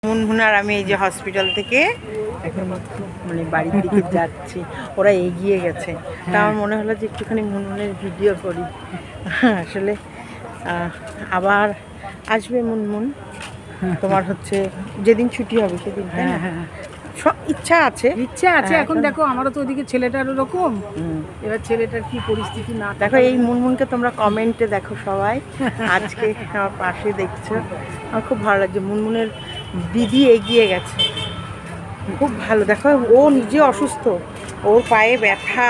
মুনমুন আর আমি এই যে হসপিটাল থেকে এখন মানে বাড়ির দিকে যাচ্ছি। ওরা এগিয়ে গেছে, তা আমার মনে হলো যে একটুখানি মুনমুনের ভিডিও করি। আসলে আবার আসবে মুনমুন, তোমার হচ্ছে যেদিন ছুটি হবে সেদিন। ইচ্ছা আছে এখন দেখো আমারও তো ওদিকে ছেলেটার ওরকম, এবার ছেলেটার কি পরিস্থিতি না দেখো। এই মুনমুনকে তোমরা কমেন্টে দেখো সবাই, আজকে আমার পাশে দেখছো, আমার খুব ভালো লাগছে। মুনমুনের দিদি এগিয়ে গেছে, খুব ভালো। দেখো ও নিজে অসুস্থ, ওর পায়ে ব্যথা।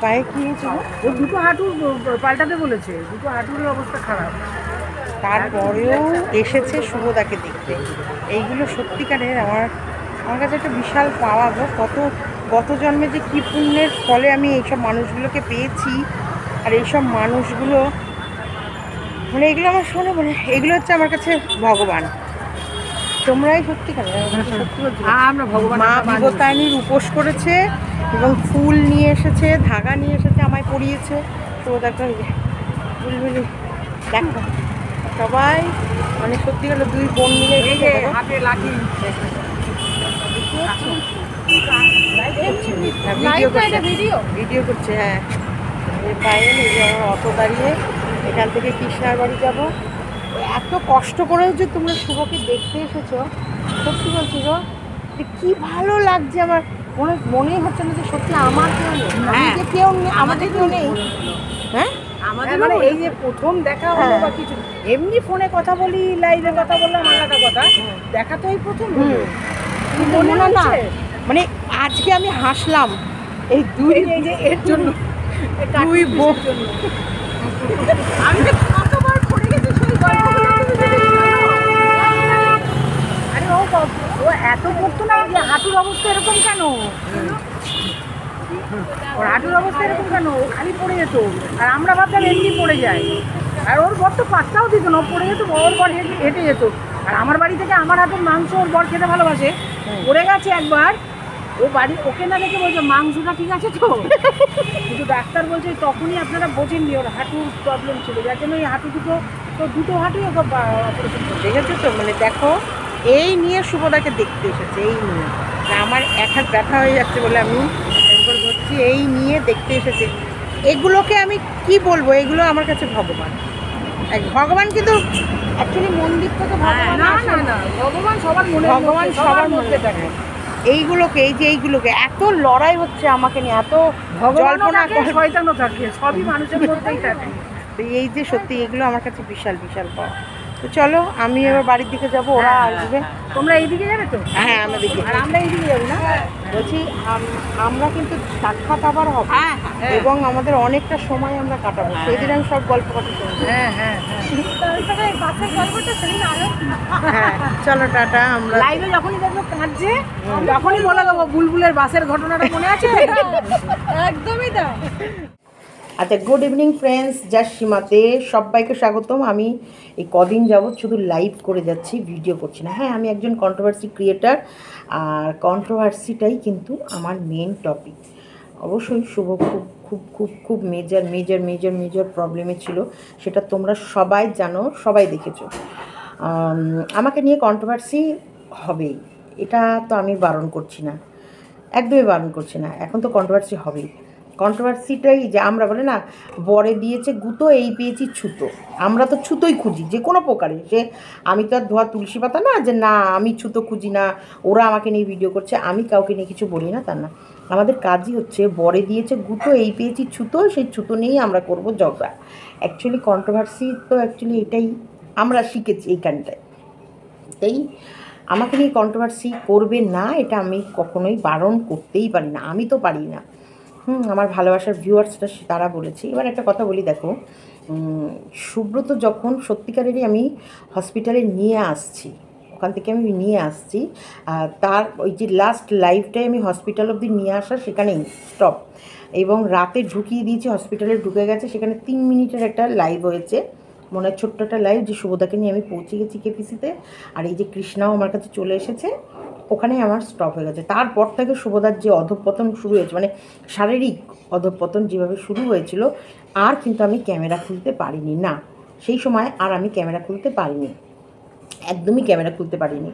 পায়ে কি হয়েছে? ও দুটো হাঁটু পাল্টাতে বলেছে, দুটো হাঁটুর অবস্থা খারাপ। তারপরেও এসেছে শুভদাকে দেখতে। এইগুলো সত্যিকারের আমার কাছে একটা বিশাল পাওয়া গো। গত জন্মে যে কী পুণ্যের ফলে আমি এইসব মানুষগুলোকে পেয়েছি, আর এইসব মানুষগুলো মানে এগুলো আমার শোনে, মানে এগুলো হচ্ছে আমার কাছে ভগবান। তোমরাই সত্যিকার সত্যি বলছি, আমরা ভগবান মা বিপত্তায়নীর উপোস করেছে এবং ফুল নিয়ে এসেছে, ধাগা নিয়ে এসেছে, আমায় পরিয়েছে। তো দেখো বুলবুলি, দেখো সবাই মানে সত্যি গেল দুই বোন মিলে হাতে লাঠি ভিডিও করছে। হ্যাঁ, বাইরে আমার অটো দাঁড়িয়ে, এখান থেকে কৃষ্ণার বাড়ি যাব। এত কষ্ট করেও যে তোমরা শুভকে দেখতে এসেছো, সত্যি বলছি গো, কি ভালো লাগছে আমার। মনেই হচ্ছে না যে সত্যি আমার কেউ নেই, যে কেউ নেই, আমাদের কেউ নেই। হ্যাঁ, আমাদের মানে এই যে প্রথম দেখা হলো বা কিছু, এমনি ফোনে কথা বলি, লাইভে কথা বললাম, আলাদা কথা, দেখা তো এই প্রথম। মনে না মানে আজকে আমি হাসলাম এই দুই, এই যে এর জন্য, দুই বোন। আমি তো কতবার পড়ে গেছি সেই আরে ও এত পড়তো না যে হাঁটুর অবস্থা এরকম কেন, ওর হাঁটুর অবস্থা এরকম কেন, ও খালি পড়ে যেত। আর আমরা ভাবতাম এমনি পড়ে যায়, আর ওর বর তো পাত্তাও দিত না, ও পড়ে যেত, ওর বর হেঁটে যেত। আর আমার বাড়ি থেকে আমার হাতের মাংস ওর বর খেতে ভালোবাসে, পড়ে গেছে একবার, ও বাড়ি ওকে না দেখে বলছে মাংসটা ঠিক আছে তো, কিন্তু ডাক্তার বলছে তখনই আপনারা বোঝেননি ওর হাঁটুর প্রবলেম ছিল, যার জন্য এই হাঁটু দুটো হাঁটুই ওকে অপারেশন করতে। দেখেছো তো, মানে দেখো এই নিয়ে শুভদাকে দেখতে এসেছে, এই নিয়ে আমার এক হাত ব্যথা হয়ে যাচ্ছে বলে আমি ধরছি, এই নিয়ে দেখতে এসেছে। এগুলোকে আমি কি বলবো, এগুলো আমার কাছে ভগবান। ভগবান কিন্তু অ্যাকচুয়ালি মন্দির থেকে ভগবান না, ভগবান সবার মনে, ভগবান সবার মধ্যে থাকে। এইগুলোকে এইগুলোকে এত লড়াই হচ্ছে আমাকে নিয়ে, এত জল্পনা, শয়তানও থাকে, সবই মানুষের মধ্যেই থাকে। এই যে সত্যি এগুলো আমার কাছে বিশাল বিশাল পাওয়া। তো চলো আমি এবার বাড়ির দিকে যাব, ওরা আসবে। তোমরা এইদিকে যাবে তো? হ্যাঁ, আমাদেরকে। আর আমরা এইদিকে যাবো না, বলছি আমরা কিন্তু সাক্ষাৎ আবার হবে এবং আমাদের অনেকটা সময় আমরা কাটাবো, সেদিন আমি সব গল্প কথা শুনবো। হ্যাঁ, চলো টাটা। আমরা লাইভে যখনই দেখবো কাঁদছে, তখনই বলে দেবো বুলবুলের বাসের ঘটনাটা মনে আছে। একদমই তাই। আচ্ছা, গুড ইভিনিং ফ্রেন্ডস, জাস্ট সীমাতে সবাইকে স্বাগতম। আমি এই কদিন যাবৎ শুধু লাইভ করে যাচ্ছি, ভিডিও করছি না। হ্যাঁ, আমি একজন কন্ট্রোভার্সি ক্রিয়েটার, আর কন্ট্রোভার্সিটাই কিন্তু আমার মেন টপিক। অবশ্যই শুভ খুব খুব খুব খুব মেজর প্রবলেমে ছিল, সেটা তোমরা সবাই জানো, সবাই দেখেছো। আমাকে নিয়ে কন্ট্রোভার্সি হবেই, এটা তো আমি বারণ করছি না, একদমই বারণ করছি না। এখন তো কন্ট্রোভার্সি হবেই। কন্ট্রোভার্সিটাই যে আমরা বলে না, বরে দিয়েছে গুঁতো, এই পেয়েছি ছুতো। আমরা তো ছুতোই খুঁজি যে কোনো প্রকারে, সে আমি তো আর ধোয়া তুলসী পাতা না যে না আমি ছুতো খুঁজি না, ওরা আমাকে নিয়ে ভিডিও করছে আমি কাউকে নিয়ে কিছু বলি না, তা না। আমাদের কাজই হচ্ছে বরে দিয়েছে গুঁতো, এই পেয়েছি ছুতো, সেই ছুতো নিয়েই আমরা করব ঝগড়া। অ্যাকচুয়ালি কন্ট্রোভার্সি তো অ্যাকচুয়ালি এটাই আমরা শিখেছি এইখানটায়। তাই আমাকে নিয়ে কন্ট্রোভার্সি করবে না, এটা আমি কখনোই বারণ করতেই পারি না, আমি তো পারি না। আমার ভালোবাসার ভিউয়ার্সটা তারা বলেছে। এবার একটা কথা বলি, দেখো সুব্রত যখন সত্যিকারেরই আমি হসপিটালে নিয়ে আসছি, ওখান থেকে আমি নিয়ে আসছি, তার ওই যে লাস্ট লাইফটাই আমি হসপিটাল অবধি নিয়ে আসা, সেখানেই স্টপ। এবং রাতে ঢুকিয়ে দিয়েছি, হসপিটালে ঢুকে গেছে, সেখানে 3 মিনিটের একটা লাইভ হয়েছে, মনে হয় ছোট্ট একটা লাইভ, যে শুভদাকে নিয়ে আমি পৌঁছে গেছি কেপিসিতে, আর এই যে কৃষ্ণাও আমার কাছে চলে এসেছে, ওখানেই আমার স্টপ হয়ে গেছে। তারপর থেকে শুভদার যে অধঃপতন শুরু হয়েছে, মানে শারীরিক অধঃপতন যেভাবে শুরু হয়েছিল, আর কিন্তু আমি ক্যামেরা খুলতে পারিনি না, সেই সময় আর আমি ক্যামেরা খুলতে পারিনি। একদমই ক্যামেরা খুলতে পারিনি।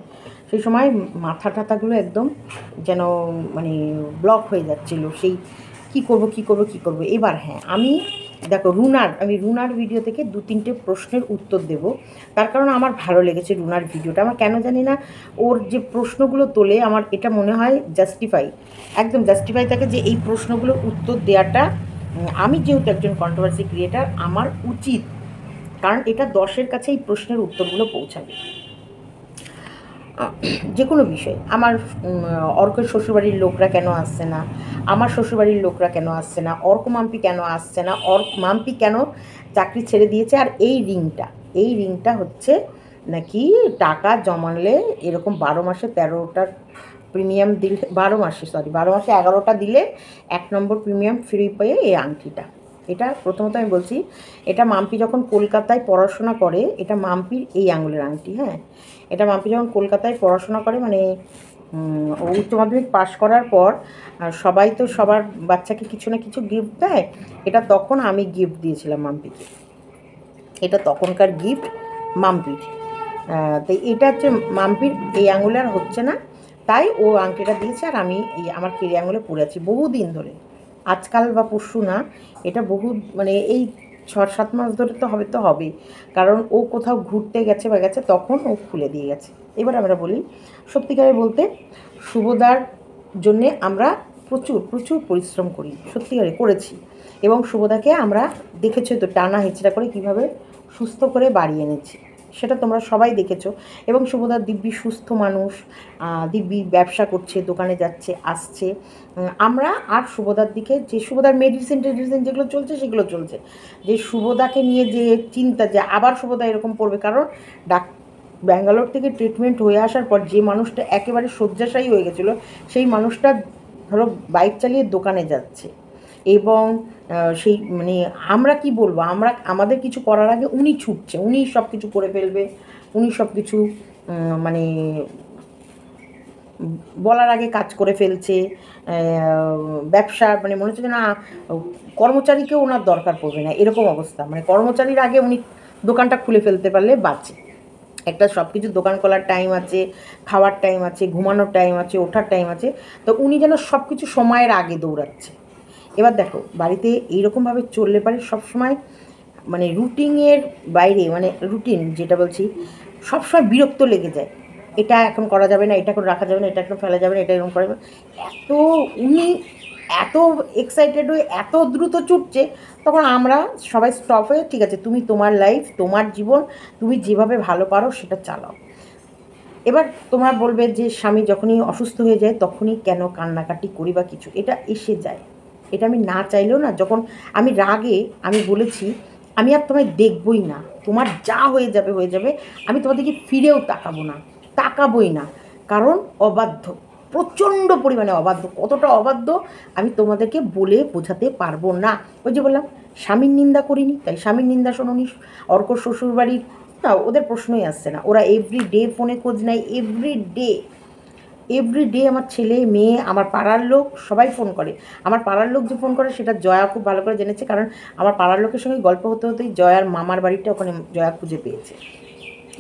সেই সময় মাথা টাথাগুলো একদম যেন মানে ব্লক হয়ে যাচ্ছিলো, সেই কী করবো। এবার হ্যাঁ, আমি দেখো আমি রুনার ভিডিও থেকে 2-3টে প্রশ্নের উত্তর দেব, তার কারণ আমার ভালো লেগেছে রুনার ভিডিওটা। আমার কেন জানি না ওর যে প্রশ্নগুলো তোলে আমার এটা মনে হয় একদম জাস্টিফাই থাকে যে এই প্রশ্নগুলোর উত্তর দেওয়াটা আমি যেহেতু একজন কন্ট্রোভার্সি ক্রিয়েটার আমার উচিত, কারণ এটা 10-এর কাছে এই প্রশ্নের উত্তরগুলো পৌঁছাবে যে কোনো বিষয়। আমার অর্কের শ্বশুরবাড়ির লোকরা কেন আসছে না, আমার শ্বশুরবাড়ির লোকরা কেন আসছে না, অর্ক মাম্পি কেন আসছে না, মাম্পি কেন চাকরি ছেড়ে দিয়েছে, আর এই রিংটা হচ্ছে নাকি টাকা জমালে এরকম 12 মাসে 13টার প্রিমিয়াম দিলে, 12 মাসে 11টা দিলে 1 নম্বর প্রিমিয়াম ফ্রি পেয়ে এই আংটিটা। এটা প্রথমত আমি বলছি, এটা মাম্পি যখন কলকাতায় পড়াশোনা করে, এটা মাম্পির এই আঙুলের আংটি। হ্যাঁ, এটা মাম্পি যখন কলকাতায় পড়াশোনা করে, মানে উচ্চ মাধ্যমিক পাশ করার পর সবাই তো সবার বাচ্চাকে কিছু না কিছু গিফট দেয়, এটা তখন আমি গিফট দিয়েছিলাম মাম্পিকে, এটা তখনকার গিফট মাম্পির। তো এটা হচ্ছে মাম্পির এই আঙুলে আর হচ্ছে না, তাই ও আংটিটা দিয়েছে, আর আমি এই আমার কেড়ে আঙুলে পরে আছি বহুদিন ধরে, আজকাল বা পরশু না, এটা মানে এই 6-7 মাস ধরে তো হবে, কারণ ও কোথাও ঘুরতে গেছে তখন ও খুলে দিয়ে গেছে। এবার আমরা বলি সত্যিকারে বলতে, শুভদার জন্যে আমরা প্রচুর পরিশ্রম করি, সত্যিকারে করেছি, এবং শুভদাকে আমরা দেখেছো তো টানা হেঁচড়া করে কীভাবে সুস্থ করে বাড়ি এনেছি, সেটা তোমরা সবাই দেখেছো। এবং শুভদার দিব্যি সুস্থ মানুষ, দিব্যি ব্যবসা করছে, দোকানে যাচ্ছে আসছে। আমরা আর শুভদার দিকে যে শুভদার মেডিসিন যেগুলো চলছে সেগুলো চলছে, যে শুভদাকে নিয়ে যে চিন্তা যে আবার শুভদা এরকম পড়বে, কারণ ব্যাঙ্গালোর থেকে ট্রিটমেন্ট হয়ে আসার পর যে মানুষটা একেবারে শয্যাশায়ী হয়ে গেছিলো, সেই মানুষটা ধরো বাইক চালিয়ে দোকানে যাচ্ছে, এবং সেই মানে আমরা কি বলবো, আমাদের কিছু করার আগে উনি ছুটছে, উনি সব কিছু করে ফেলবে, উনি সব কিছু মানে বলার আগে কাজ করে ফেলছে। ব্যবসা মানে মনে হচ্ছে যে না, কর্মচারীকেও ওনার দরকার পড়বে না, এরকম অবস্থা, মানে কর্মচারীর আগে উনি দোকানটা খুলে ফেলতে পারলে বাঁচে। একটা সব কিছু দোকান খোলার টাইম আছে, খাওয়ার টাইম আছে, ঘুমানোর টাইম আছে, ওঠার টাইম আছে, তো উনি যেন সব কিছু সময়ের আগে দৌড়াচ্ছে। এবার দেখো বাড়িতে এইরকমভাবে চললে পারে সবসময়, মানে রুটিনের বাইরে, মানে রুটিন যেটা বলছি, সবসময় বিরক্ত লেগে যায়, এটা এখন করা যাবে না, এটা এখন রাখা যাবে না, এটা এখন ফেলা যাবে না, এটা এরকম করা যাবে না। উনি এত এক্সাইটেড হয়ে এত দ্রুত ছুটছে, তখন আমরা সবাই স্টপ হয়ে ঠিক আছে, তুমি তোমার লাইফ, তোমার জীবন, তুমি যেভাবে ভালো পারো সেটা চালাও। এবার তোমরা বলবে যে স্বামী যখনই অসুস্থ হয়ে যায় তখনই কেন কান্নাকাটি করি বা কিছু, এটা এসে যায়, এটা আমি না চাইলেও না, যখন আমি রাগে আমি বলেছি আমি আর তোমায় দেখবই না, তোমার যা হয়ে যাবে, আমি তোমাদেরকে ফিরেও তাকাবোই না, কারণ অবাধ্য, প্রচণ্ড পরিমাণে অবাধ্য, কতটা অবাধ্য আমি তোমাদেরকে বলে বোঝাতে পারবো না। ওই যে বললাম স্বামীর নিন্দা করিনি, তাই স্বামীর নিন্দা শোনোনি, অর্ক শ্বশুরবাড়ির না ওদের প্রশ্নই আসছে না, ওরা এভরিডে ফোনে খোঁজ নেয়, এভরিডে আমার ছেলে মেয়ে আমার পাড়ার লোক সবাই ফোন করে। আমার পাড়ার লোক যে ফোন করে সেটা জয়া খুব ভালো করে জেনেছে, কারণ আমার পাড়ার লোকের সঙ্গে গল্প হতেই জয়ার মামার বাড়িটা ওখানে জয়া খুঁজে পেয়েছে।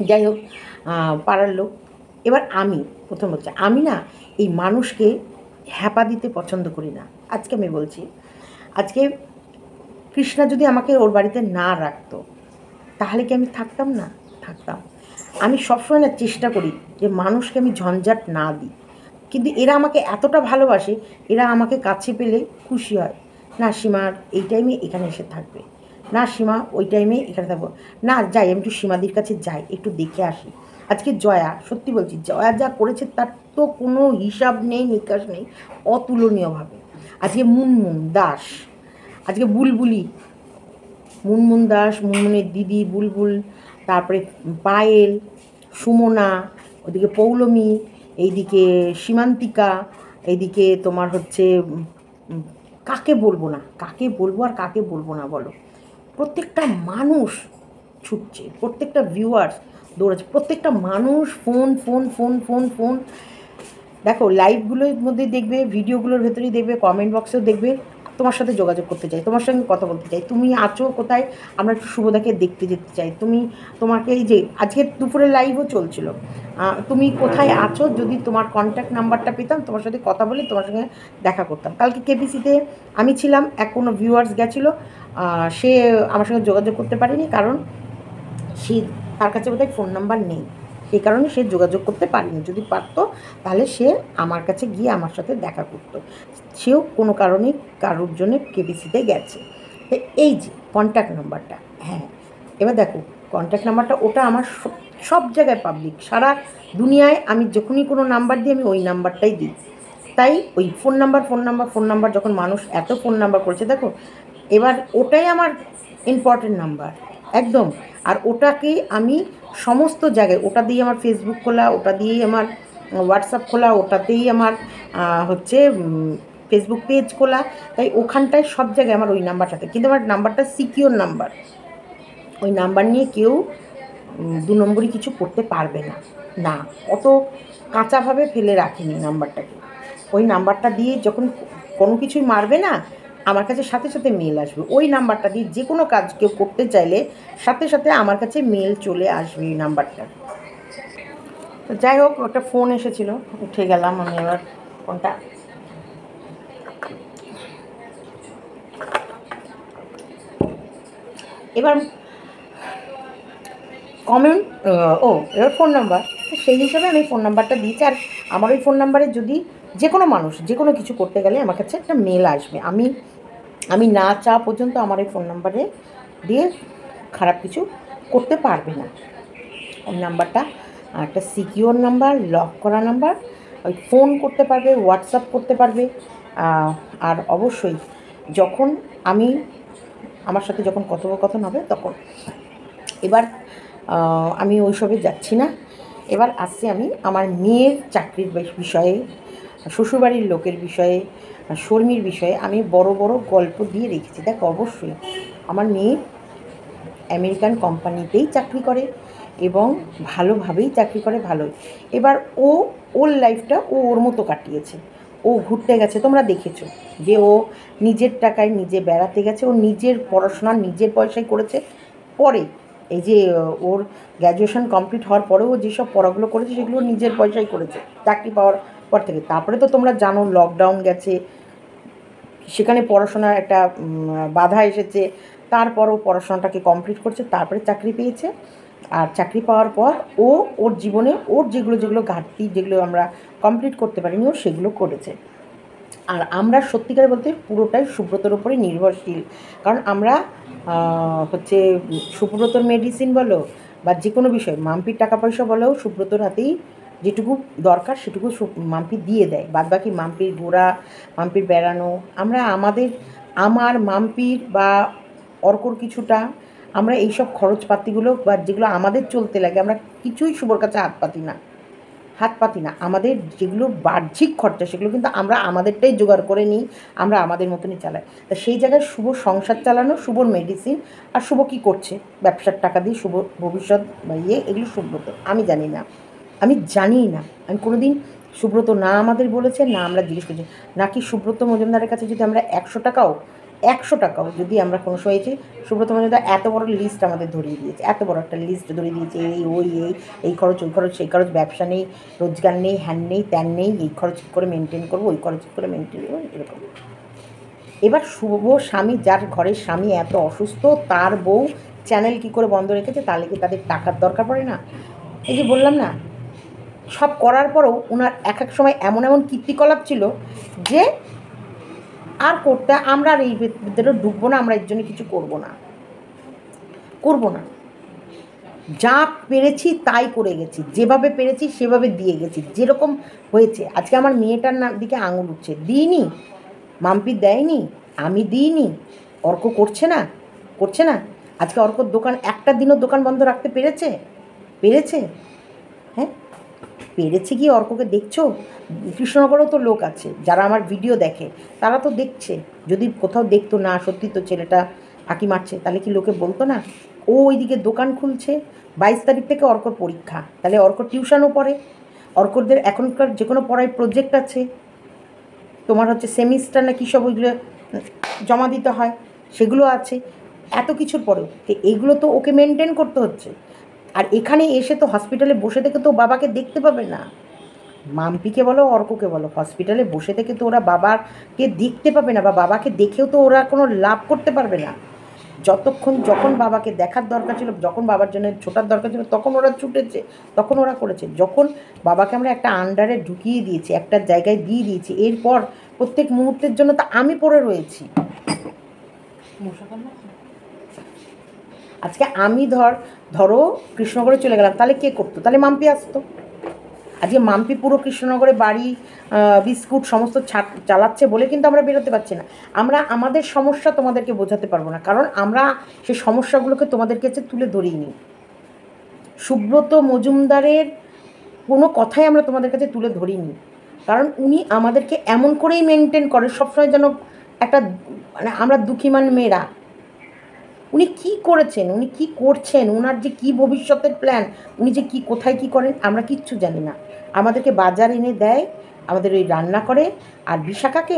যাই হোক, পাড়ার লোক। এবার আমি প্রথম হচ্ছে আমি না এই মানুষকে হ্যাপা দিতে পছন্দ করি না। আজকে আমি বলছি, আজকে কৃষ্ণা যদি আমাকে ওর বাড়িতে না রাখতো তাহলে কি আমি থাকতাম না? থাকতাম। আমি সবসময় না চেষ্টা করি যে মানুষকে আমি ঝঞ্ঝাট না দিই, কিন্তু এরা আমাকে এতটা ভালোবাসে, এরা আমাকে কাছে পেলে খুশি হয়, না সীমার এই টাইমে এখানে এসে থাকবে, না সীমা ওই টাইমে এখানে থাকবো, না যাই আমি একটু সীমাদির কাছে যাই, একটু দেখে আসি। আজকে জয়া, সত্যি বলছি, জয়া যা করেছে তার তো কোনো হিসাব নেই, নিকাশ নেই, অতুলনীয়ভাবে। আজকে মুনমুন দাস, আজকে বুলবুলি, মুনমুন দাস, মুনমুনের দিদি বুলবুল, তারপরে পায়েল, সুমনা, ওদিকে পৌলমী, এইদিকে সীমান্তিকা, এইদিকে তোমার হচ্ছে কাকে বলবো আর কাকে বলবো না বলো, প্রত্যেকটা মানুষ ছুটছে, প্রত্যেকটা ভিউয়ার্স দৌড়াচ্ছে, প্রত্যেকটা মানুষ ফোন। দেখো লাইভগুলোর মধ্যে দেখবে, ভিডিওগুলোর ভেতরেই দেখবে, কমেন্ট বক্সেও দেখবে, এত তোমার সাথে যোগাযোগ করতে চাই, তোমার সঙ্গে কথা বলতে চাই, তুমি আছো কোথায়, আমরা একটু শুভদাকে দেখতে যেতে চাই, তোমাকে এই যে আজকে দুপুরে লাইভও চলছিল, তুমি কোথায় আছো, যদি তোমার কন্ট্যাক্ট নাম্বারটা পেতাম তোমার সাথে কথা বলে তোমার সঙ্গে দেখা করতাম। কালকে কেপিসিতে আমি ছিলাম, কোনো ভিউয়ার্স গেছিলো, সে আমার সঙ্গে যোগাযোগ করতে পারেনি, কারণ সে তার কাছে বোধহয় ফোন নাম্বার নেই, সেই কারণে সে যোগাযোগ করতে পারেনি। যদি পারতো তাহলে সে আমার কাছে গিয়ে আমার সাথে দেখা করতো। সেও কোনো কারণে কারোর জন্য কেবিসিতে গেছে। তো এই যে কন্ট্যাক্ট নাম্বারটা, হ্যাঁ এবার দেখো কন্ট্যাক্ট নাম্বারটা ওটা আমার সব জায়গায় পাবলিক, সারা দুনিয়ায় আমি যখনই কোনো নাম্বার দিই আমি ওই নাম্বারটাই দিই। তাই ওই ফোন নাম্বার যখন মানুষ এত ফোন নাম্বার করেছে, দেখো এবার ওটাই আমার ইম্পর্টেন্ট নাম্বার একদম। আর ওটাকে আমি সমস্ত জায়গায়, ওটা দিয়ে আমার ফেসবুক খোলা, ওটা দিয়েই আমার হোয়াটসঅ্যাপ খোলা, ওটাতেই আমার হচ্ছে ফেসবুক পেজ খোলা, তাই ওখানটায় সব জায়গায় আমার ওই নাম্বারটাতে। কিন্তু আমার নাম্বারটা সিকিওর নাম্বার, ওই নাম্বার নিয়ে কেউ দু নম্বরই কিছু করতে পারবে না, না অত কাঁচাভাবে ফেলে রাখিনি নাম্বারটাকে। ওই নাম্বারটা দিয়ে যখন কোনো কিছুই মারবে না, আমার কাছে সাথে সাথে মেল আসবে। ওই নাম্বারটা দিয়ে যে কোনো কাজ কেউ করতে চাইলে সাথে সাথে আমার কাছে মেল চলে আসবে এই নাম্বারটা। তো যাই হোক, একটা ফোন এসেছিলো, উঠে গেলাম আমি। এবার ফোনটা এবার কমেন্ট, এবার ফোন নাম্বার, সেই হিসাবে আমি ফোন নাম্বারটা দিয়েছি। আর আমার ওই ফোন নাম্বারে যদি যে কোনো মানুষ যে কোনো কিছু করতে গেলে আমার কাছে একটা মেল আসবে। আমি না চাওয়া পর্যন্ত আমার এই ফোন নাম্বারে দিয়ে খারাপ কিছু করতে পারবে না। ওই নাম্বারটা একটা সিকিওর নাম্বার, লক করা নাম্বার, ওই ফোন করতে পারবে, হোয়াটসঅ্যাপ করতে পারবে। আর অবশ্যই যখন আমার সাথে যখন কথোপকথন হবে তখন। এবার আমি ওইসবে যাচ্ছি না, এবার আসছি আমি আমার মেয়ের চাকরির বিষয়ে, শ্বশুরবাড়ির লোকের বিষয়ে, শর্মির বিষয়ে আমি বড় বড় গল্প দিয়ে রেখেছি। দেখ অবশ্যই আমার মেয়ে আমেরিকান কোম্পানিতেই চাকরি করে এবং ভালোভাবেই চাকরি করে, ভালোই। এবার ওর লাইফটা ওর মতো কাটিয়েছে, ও ঘুরতে গেছে, তোমরা দেখেছো যে ও নিজের টাকায় নিজে বেড়াতে গেছে, ও নিজের পড়াশোনা নিজের পয়সায় করেছে। পরে এই যে ওর গ্র্যাজুয়েশন কমপ্লিট হওয়ার পরেও যেসব পড়াগুলো করেছে সেগুলো নিজের পয়সায় করেছে চাকরি পাওয়ার পর থেকে। তারপরে তো তোমরা জানো লকডাউন গেছে, সেখানে পড়াশোনার একটা বাধা এসেছে, তারপরও পড়াশোনাটাকে কমপ্লিট করছে, তারপরে চাকরি পেয়েছে। আর চাকরি পাওয়ার পর ওর জীবনে ওর যেগুলো ঘাটতি, যেগুলো আমরা কমপ্লিট করতে পারিনি, ও সেগুলো করেছে। আর আমরা সত্যিকার বলতে পুরোটাই সুব্রতর উপরে নির্ভরশীল, কারণ আমরা হচ্ছে সুব্রতর মেডিসিন বলো বা যে কোনো বিষয়, মাম্পির টাকা পয়সা বলেও সুব্রতর হাতেই যেটুকু দরকার সেটুকু মাম্পি দিয়ে দেয়, বাদবাকি মাম্পির ঘোরা, মাম্পির বেড়ানো, আমরা আমার মাম্পির বা অর্কর কিছুটা আমরা এইসব খরচপাতিগুলো বা যেগুলো আমাদের চলতে লাগে আমরা কিছুই শুভর কাছে হাত পাতি না। আমাদের যেগুলো বাহ্যিক খরচা সেগুলো কিন্তু আমরা আমাদেরটাই জোগাড় করে নিই, আমরা আমাদের মতনই চালাই। তা সেই জায়গায় শুভ সংসার চালানো, শুভর মেডিসিন, আর শুভ কী করছে ব্যবসার টাকা দিয়ে, শুভ ভবিষ্যৎ বা এগুলো সুব্রত আমি জানি না, আমি কোনো দিন সুব্রত না আমাদের বলেছে, না আমরা জিজ্ঞেস করছি, নাকি সুব্রত মজুমদারের কাছে যদি আমরা 100 টাকাও যদি আমরা কোনো সময় হয়েছি, সুব্রত মজুমদার এত বড় লিস্ট আমাদের ধরিয়ে দিয়েছে, এত বড় একটা লিস্ট ধরিয়ে দিয়েছে, এই খরচ ওই খরচ, সেই খরচ, ব্যবসা নেই, রোজগার নেই, হ্যান নেই, ত্যান নেই, এই খরচ করে মেনটেন করবো, ওই খরচ করে মেনটেন করবো, এরকম। এবার শুভ স্বামী, যার ঘরের স্বামী এত অসুস্থ, তার বউ চ্যানেল কী করে বন্ধ রেখেছে, তাহলে কি তাদের টাকার দরকার পড়ে না? এই যে বললাম না, সব করার পরেও ওনার এক সময় এমন কীর্তিকলাপ ছিল যে আর করতে, আমরা আর এই ভিতরে ঢুকবো না, আমরা এর জন্য কিছু করবো না। যা পেরেছি তাই করে গেছি, যেভাবে পেরেছি সেভাবে দিয়ে গেছি, যেরকম হয়েছে। আজকে আমার মেয়েটার দিকে আঙুল উঠছে, দিইনি, মাম্পি দেয়নি, আমি দিইনি, অর্ক করছে না। আজকে অর্কর দোকান একটা দিনও দোকান বন্ধ রাখতে পেরেছে? হ্যাঁ পেরেছে কি? অর্ককে দেখছো? কৃষ্ণনগরেও তো লোক আছে যারা আমার ভিডিও দেখে, তারা তো দেখছে। যদি কোথাও দেখতো না সত্যি তো ছেলেটা ফাঁকি মারছে, তাহলে কি লোকে বলতো না? ও ওইদিকে দোকান খুলছে, 22 তারিখ থেকে অর্কর পরীক্ষা, তাহলে অর্ক টিউশনও পড়ে, অর্কদের এখনকার যে কোনো পড়ায় প্রজেক্ট আছে, তোমার হচ্ছে সেমিস্টার না কী সব, ওইগুলো জমা দিতে হয়, সেগুলো আছে। এত কিছুর পরেও এইগুলো তো ওকে মেনটেন করতে হচ্ছে। আর এখানে এসে তো হসপিটালে বসে থেকে তো বাবাকে দেখতে পাবে না। মাম্পিকে বলো অর্ককে বলো, হসপিটালে বসে থেকে তো ওরা বাবাকে দেখতে পাবে না, বা বাবাকে দেখেও তো ওরা কোনো লাভ করতে পারবে না। যখন বাবাকে দেখার দরকার ছিল, যখন বাবার জন্য ছোটার দরকার ছিল, তখন ওরা ছুটেছে, তখন ওরা করেছে। যখন বাবাকে আমরা একটা আন্ডারে ঢুকিয়ে দিয়েছি, একটা জায়গায় দিয়ে দিয়েছি, এরপর প্রত্যেক মুহূর্তের জন্য তো আমি পড়ে রয়েছি। আজকে আমি ধরো কৃষ্ণনগরে চলে গেলাম, তাহলে কে করতো? তাহলে মাম্পি আসতো। আজকে মাম্পি পুরো কৃষ্ণনগরে বাড়ি, বিস্কুট সমস্ত চালাচ্ছে বলে কিন্তু আমরা বেরোতে পারছি না। আমরা আমাদের সমস্যা তোমাদেরকে বোঝাতে পারবো না, কারণ আমরা সেই সমস্যাগুলোকে তোমাদের কাছে তুলে ধরিনি। সুব্রত মজুমদারের কোনো কথাই আমরা তোমাদের কাছে তুলে ধরিনি, কারণ উনি আমাদেরকে এমন করেই মেনটেন করে সবসময় যেন একটা, মানে আমরা দুঃখীমান মেয়েরা। উনি কি করেছেন, উনি কি করছেন, ওনার যে কি ভবিষ্যতের প্ল্যান, উনি যে কি কোথায় কি করেন আমরা কিচ্ছু জানি না। আমাদেরকে বাজার এনে দেয়, আমাদের ওই রান্না করে। আর বিশাখাকে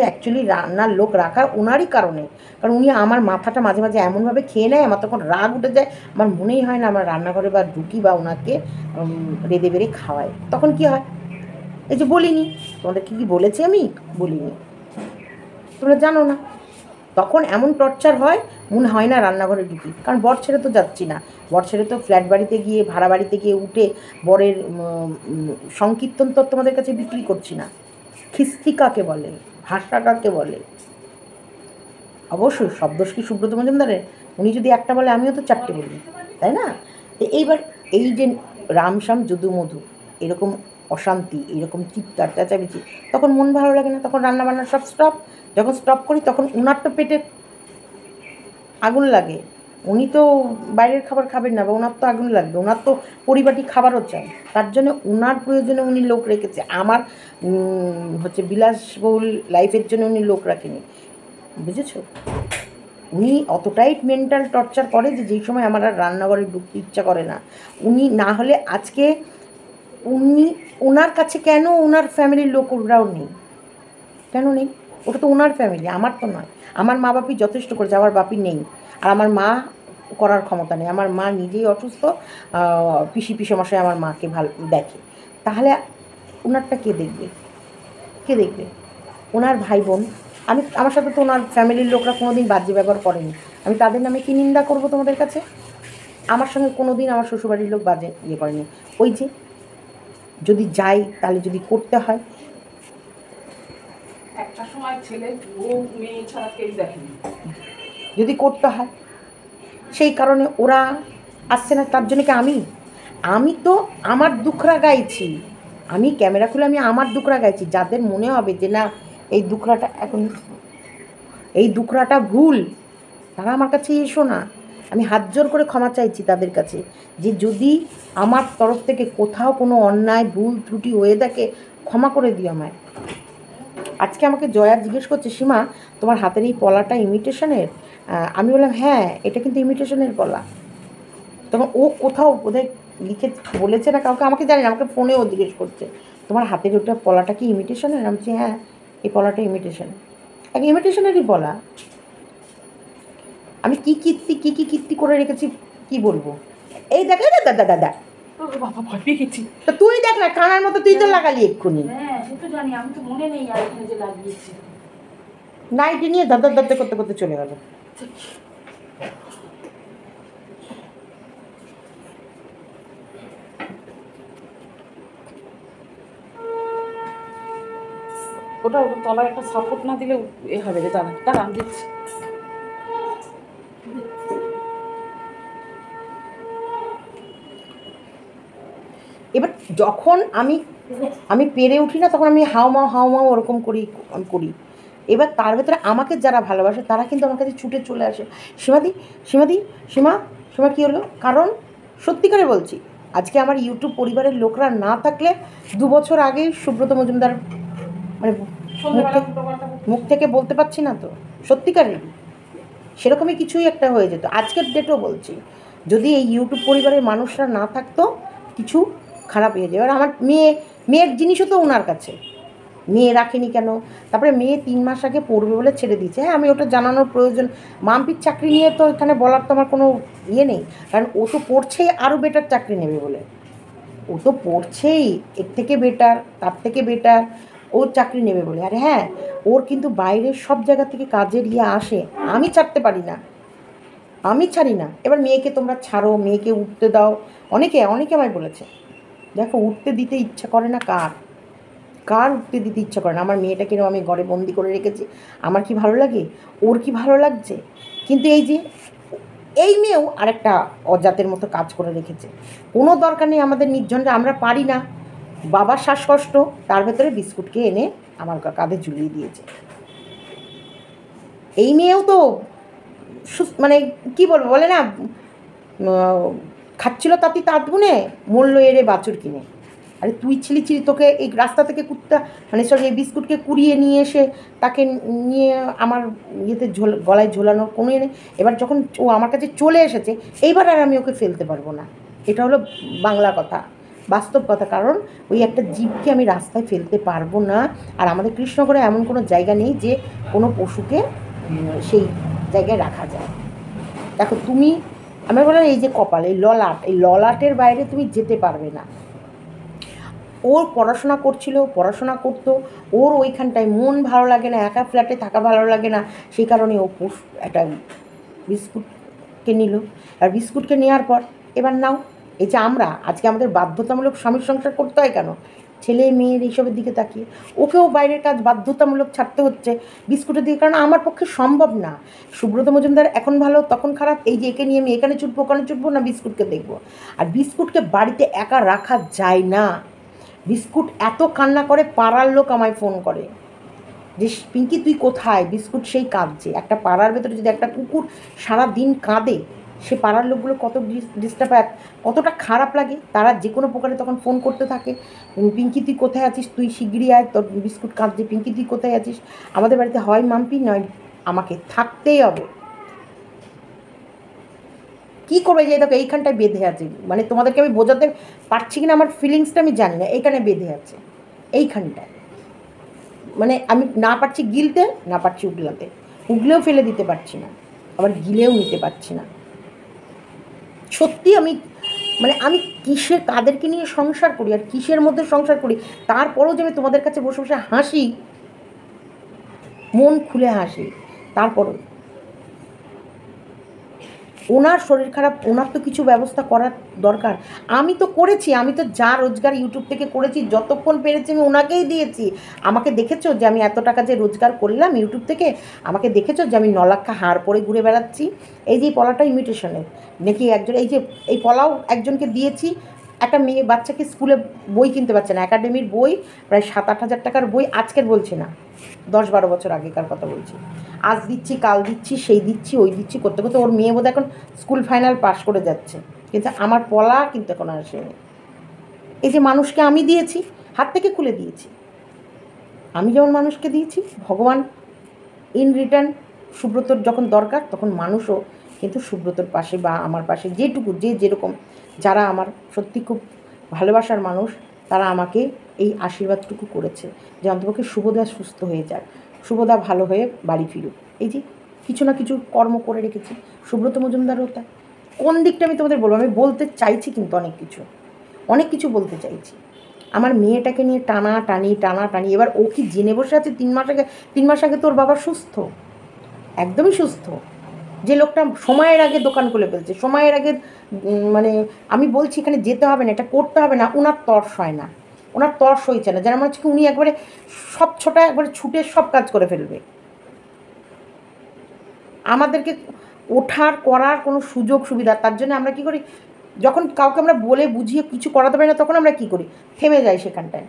অ্যাকচুয়ালি রান্নার লোক রাখা ওনারই কারণে, কারণ উনি আমার মাথাটা মাঝে মাঝে এমনভাবে খেয়ে নেয়, আমার তখন রাগ উঠে যায়, আমার মনেই হয় না আমার রান্নাঘরে বা ঢুকি বা ওনাকে রেঁধে বেড়ে খাওয়ায়। তখন কি হয়, এই যে বলিনি তোমাদেরকে, কি বলেছি আমি বলিনি, তোমরা জানো না। তখন এমন টর্চার হয়, মনে হয় না রান্নাঘরে ঢুকি, কারণ বর ছেড়ে তো যাচ্ছি না। বর ছেড়ে তো ফ্ল্যাট বাড়িতে গিয়ে, ভাড়া বাড়িতে গিয়ে উঠে বরের সংকীর্তন তো তোমাদের কাছে বিক্রি করছি না। খিস্তি কাকে বলে, ভাষা কাকে বলে? অবশ্যই সব দোষ কি সুব্রত মজুমদারের? উনি যদি একটা বলে আমিও তো চারটে বলি, তাই না? এইবার এই যে রামশ্যাম যদু মধু এরকম অশান্তি, এরকম চিৎকার চেঁচামেচি, তখন মন ভালো লাগে না, তখন রান্নাবান্না সব স্টপ। যখন স্টপ করি তখন উনার তো পেটে আগুন লাগে, উনি তো বাইরের খাবার খাবেন না, বা ওনার তো আগুন লাগবে, ওনার তো পরিবাটি খাবারও চাই। তার জন্য ওনার প্রয়োজনে উনি লোক রেখেছে, আমার হচ্ছে বিলাসবহুল লাইফের জন্য উনি লোক রাখেনি, বুঝেছো? উনি অতটাই মেন্টাল টর্চার করে যে যেই সময় আমার আর রান্নাঘরে ঢুকতে ইচ্ছা করে না। উনি না হলে আজকে ওনার কাছে কেন ওনার ফ্যামিলির লোক ওরাও নেই? কেন নেই? ওটা তো ওনার ফ্যামিলি, আমার তো নয়। আমার মা বাপি যথেষ্ট করেছে, আমার বাপি নেই, আর আমার মা করার ক্ষমতা নেই। আমার মা নিজেই অসুস্থ, পিসেমশাই আমার মাকে ভালো দেখে। তাহলে ওনারটা কে দেখবে? কে দেখবে? ওনার ভাই বোন, আমার সাথে তো ওনার ফ্যামিলির লোকরা কোনো দিন বাজে ব্যবহার করেনি, আমি তাদের নামে কি নিন্দা করবো তোমাদের কাছে? আমার সঙ্গে কোনো দিন আমার শ্বশুরবাড়ির লোক বাজে করেনি। ওই যে যদি যাই তাহলে যদি করতে হয়, একটা সময় ছেলে ও মেয়ে ছাড়া কেউ দেখেনি, যদি করতে হয়, সেই কারণে ওরা আসছে না। তার জন্য কি আমি তো আমার দুখরা গাইছি, আমি ক্যামেরা খুলে আমি আমার দুখরা গাইছি। যাদের মনে হবে যে না এই দুখরাটা ভুল, তারা আমার কাছে এসো না। আমি হাত জোর করে ক্ষমা চাইছি তাদের কাছে, যে যদি আমার তরফ থেকে কোথাও কোনো অন্যায় ভুল ত্রুটি হয়ে থাকে, ক্ষমা করে দিও আমায়। আজকে আমাকে জয়া জিজ্ঞেস করছে, সীমা তোমার হাতের এই পলাটা ইমিটেশনের? আমি বললাম হ্যাঁ, এটা কিন্তু ইমিটেশনের পলা। তখন ও কোথাও বোধহয় লিখে বলেছে না কাউকে, আমাকে জানি না, আমাকে ফোনেও জিজ্ঞেস করছে তোমার হাতের ওটা পলাটা কি ইমিটেশনের? আমি বলছি হ্যাঁ, এই পলাটা ইমিটেশন, এক ইমিটেশনেরই পলা। আমি কী কীর্তি করে রেখেছি কি বলবো? এই দেখ দাদা বাবা ভয় পেয়ে গেছি। তো তুই দেখ না, কানার মতো তুই তো লাগালি এক্ষুনি। হ্যাঁ সে তো জানি, আমি তো মনে নেই আর এখানে যে লাগিয়েছি। নাইটি নিয়ে দাদা করতে করতে চলে গেল। ওটা তলায় একটা সাপোর্ট না দিলে এ হবে রে, দাঁড়া আমি দিচ্ছি। এবার যখন আমি পেরে উঠি না, তখন আমি হাওমাও ওরকম করি। এবার তার ভেতরে আমাকে যারা ভালোবাসে তারা কিন্তু আমার কাছে ছুটে চলে আসে, সীমা কী হলো? কারণ সত্যিকারে বলছি, আজকে আমার ইউটিউব পরিবারের লোকরা না থাকলে 2 বছর আগেই সুব্রত মজুমদার মানে মুখ থেকে বলতে পারছি না তো, সত্যিকারের সেরকমই কিছুই একটা হয়ে যেত। আজকের ডেটও বলছি, যদি এই ইউটিউব পরিবারের মানুষরা না থাকতো, কিছু খারাপ হয়ে যায়। এবার আমার মেয়ের জিনিসও তো ওনার কাছে, মেয়ে রাখেনি কেন? তারপরে মেয়ে 3 মাস আগে পড়বে বলে ছেড়ে দিয়েছে। হ্যাঁ, আমি ওটা জানানোর প্রয়োজন, মাম্পির চাকরি নিয়ে তো এখানে বলার তো আমার কোনো ইয়ে নেই, কারণ ও তো পড়ছেই আরও বেটার চাকরি নেবে বলে। ও তো পড়ছেই এর থেকে বেটার, তার থেকে বেটার ওর চাকরি নেবে বলে। আর হ্যাঁ, ওর কিন্তু বাইরের সব জায়গা থেকে কাজের ইয়ে আসে, আমি ছাড়তে পারি না, আমি ছাড়ি না। এবার মেয়েকে তোমরা ছাড়ো, মেয়েকে উঠতে দাও, অনেকে আমায় বলেছে। দেখো, উঠতে দিতে ইচ্ছা করে না কার? কার উঠতে দিতে ইচ্ছা করে না? আমার মেয়েটাকেও আমি ঘরে বন্দি করে রেখেছি, আমার কি ভালো লাগে? ওর কি ভালো লাগছে? কিন্তু এই যে এই মেয়েও আরেকটা অজাতের মতো কাজ করে রেখেছে। কোনো দরকার নেই আমাদের নির্জনটা, আমরা পারি না, বাবার শ্বাসকষ্ট, তার ভেতরে বিস্কুটকে এনে আমার কাঁধে ঝুলিয়ে দিয়েছে। এই মেয়েও তো মানে কি বলবো, বলে না, খাচ্ছিল তাঁতি তাঁত বুনে, মূল্য এরে বাছুর কিনে। আরে তুই ছিলি, তোকে এই রাস্তা থেকে কুত্তা, মানে সরি, এই বিস্কুটকে কুড়িয়ে নিয়ে এসে তাকে নিয়ে আমার ইয়েতে গলায় ঝোলানোর কোনো ইয়ে নেই। এবার যখন ও আমার কাছে চলে এসেছে, এইবার আর আমি ওকে ফেলতে পারবো না। এটা হলো বাংলা কথা, বাস্তব কথা। কারণ ওই একটা জীবকে আমি রাস্তায় ফেলতে পারবো না। আর আমাদের কৃষ্ণগড়ে এমন কোনো জায়গা নেই যে কোনো পশুকে সেই জায়গায় রাখা যায়। দেখো তুমি, আমি বললাম এই যে কপাল, এই ললাট, এই ললাটের বাইরে তুমি যেতে পারবে না। ওর পড়াশোনা করছিল, পড়াশোনা করতো, ওর ওইখানটায় মন ভালো লাগে না, একা ফ্ল্যাটে থাকা ভালো লাগে না, সেই কারণে ও একটা বিস্কুটকে নিল। আর বিস্কুটকে নেওয়ার পর এবার নাও, এই যে আমরা আজকে আমাদের বাধ্যতামূলক স্বামীর সংসার করতে হয় কেন? ছেলে মেয়ের এইসবের দিকে তাকিয়ে ওকেও বাইরের কাজ বাধ্যতামূলক ছাড়তে হচ্ছে বিস্কুটের দিকে, কারণ আমার পক্ষে সম্ভব না। সুব্রত মজুমদার এখন ভালো তখন খারাপ, এই যে একে নিয়ে আমি এখানে ছুটবো ওখানে ছুটবো না, বিস্কুটকে দেখবো। আর বিস্কুটকে বাড়িতে একা রাখা যায় না। বিস্কুট এত কান্না করে, পাড়ার লোক আমায় ফোন করে যে পিঙ্কি তুই কোথায়? বিস্কুট সেই কাঁদছে। একটা পাড়ার ভেতরে যদি একটা কুকুর সারা দিন কাঁদে, সে পাড়ার লোকগুলো কত ডিস্টার্ব হয়, কতটা খারাপ লাগে। তারা যে কোনো প্রকারে তখন ফোন করতে থাকে, পিঙ্কি তুই কোথায় আছিস, তুই শিগগিরই আয়, তোর বিস্কুট কাঁদছে, পিঙ্কি তুই কোথায় আছিস। আমাদের বাড়িতে হয় মাম্পি, নয় আমাকে থাকতেই হবে। কী করবে? যে দেখো এইখানটায় বেঁধে আছে, মানে তোমাদেরকে আমি বোঝাতে পারছি কিনা আমার ফিলিংসটা আমি জানি না, এইখানে বেঁধে আছে, এইখানটায়। মানে আমি না পারছি গিলতে, না পারছি উগলাতে, উগলেও ফেলে দিতে পারছি না, আবার গিলেও নিতে পারছি না। সত্যি আমি, মানে আমি কিসের, কাদেরকে নিয়ে সংসার করি আর কিসের মধ্যে সংসার করি, তারপরেও যে আমি তোমাদের কাছে বসে বসে হাসি, মন খুলে হাসি, তারপরেও ওনার শরীর খারাপ, ওনার তো কিছু ব্যবস্থা করার দরকার। আমি তো করেছি, আমি তো যা রোজগার ইউটিউব থেকে করেছি, যতক্ষণ পেরেছি আমি ওনাকেই দিয়েছি। আমাকে দেখেছো যে আমি এত টাকা যে রোজগার করলাম ইউটিউব থেকে? আমাকে দেখেছো যে আমি 9 লাখ হার পরে ঘুরে বেড়াচ্ছি? এই যে পলাটা ইমিটেশনের নাকি একজন, এই যে এই পলাও একজনকে দিয়েছি, একটা মেয়ে বাচ্চাকে স্কুলে বই কিনতে পারছে না, একাডেমির বই প্রায় 7-8 হাজার টাকার বই, আজকের বলছি না, 10-12 বছর আগেকার কথা বলছি। আজ দিচ্ছি, কাল দিচ্ছি, সেই দিচ্ছি, ওই দিচ্ছি করতে করতে ওর মেয়ে বোধহয় এখন স্কুল ফাইনাল পাস করে যাচ্ছে, কিন্তু আমার পলা কিন্তু এখন আসেনি। এই যে মানুষকে আমি দিয়েছি, হাত থেকে খুলে দিয়েছি, আমি যেমন মানুষকে দিয়েছি, ভগবান ইন রিটার্ন সুব্রতর যখন দরকার তখন মানুষও কিন্তু সুব্রতর পাশে বা আমার পাশে যেটুকু, যে যেরকম, যারা আমার সত্যি খুব ভালোবাসার মানুষ, তারা আমাকে এই আশীর্বাদটুকু করেছে যে অন্তপক্ষে শুভদা সুস্থ হয়ে যায়, শুভদা ভালো হয়ে বাড়ি ফিরুক। এই যে কিছু না কিছু কর্ম করে রেখেছি। সুব্রত মজুমদারও তাই। কোন দিকটা আমি তোমাদের বলবো, আমি বলতে চাইছি কিন্তু অনেক কিছু বলতে চাইছি। আমার মেয়েটাকে নিয়ে টানাটানি, এবার ও কি জেনে বসে আছে 3 মাস আগে তোর বাবা সুস্থ, একদমই সুস্থ। যে লোকটা সময়ের আগে দোকান খুলে ফেলছে, সময়ের আগে, মানে আমি বলছি এখানে যেতে হবে না, এটা করতে হবে না, ওনার তর্স হয় না, ওনার তর্স হয়েছে না, যেন মনে হচ্ছে কি উনি একবারে সব ছোটা একবারে ছুটে সব কাজ করে ফেলবে। আমাদেরকে ওঠার করার কোনো সুযোগ সুবিধা, তার জন্য আমরা কী করি, যখন কাউকে আমরা বলে বুঝিয়ে কিছু করাতে পারি না, তখন আমরা কী করি, থেমে যাই সেখানটায়।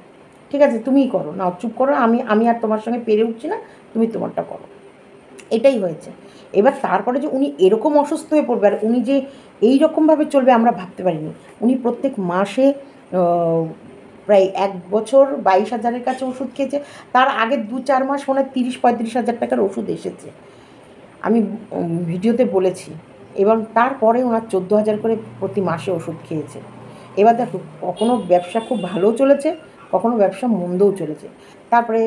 ঠিক আছে, তুমিই করো না, চুপ করো, আমি আর তোমার সঙ্গে পেরে উঠছি না, তুমি তোমারটা করো। এটাই হয়েছে। এবার তারপরে যে উনি এরকম অসুস্থ হয়ে পড়বে আর উনি যে এই রকমভাবে চলবে আমরা ভাবতে পারিনি। উনি প্রত্যেক মাসে প্রায় 1 বছর 22,000-এর কাছে ওষুধ খেয়েছে। তার আগের 2-4 মাস মনে হয় 30-35 হাজার টাকার ওষুধ এসেছে, আমি ভিডিওতে বলেছি। এবং তারপরে ওনার 14,000 করে প্রতি মাসে ওষুধ খেয়েছে। এবার দেখো, কখনো ব্যবসা খুব ভালো চলেছে, কখনো ব্যবসা মন্দও চলেছে। তারপরে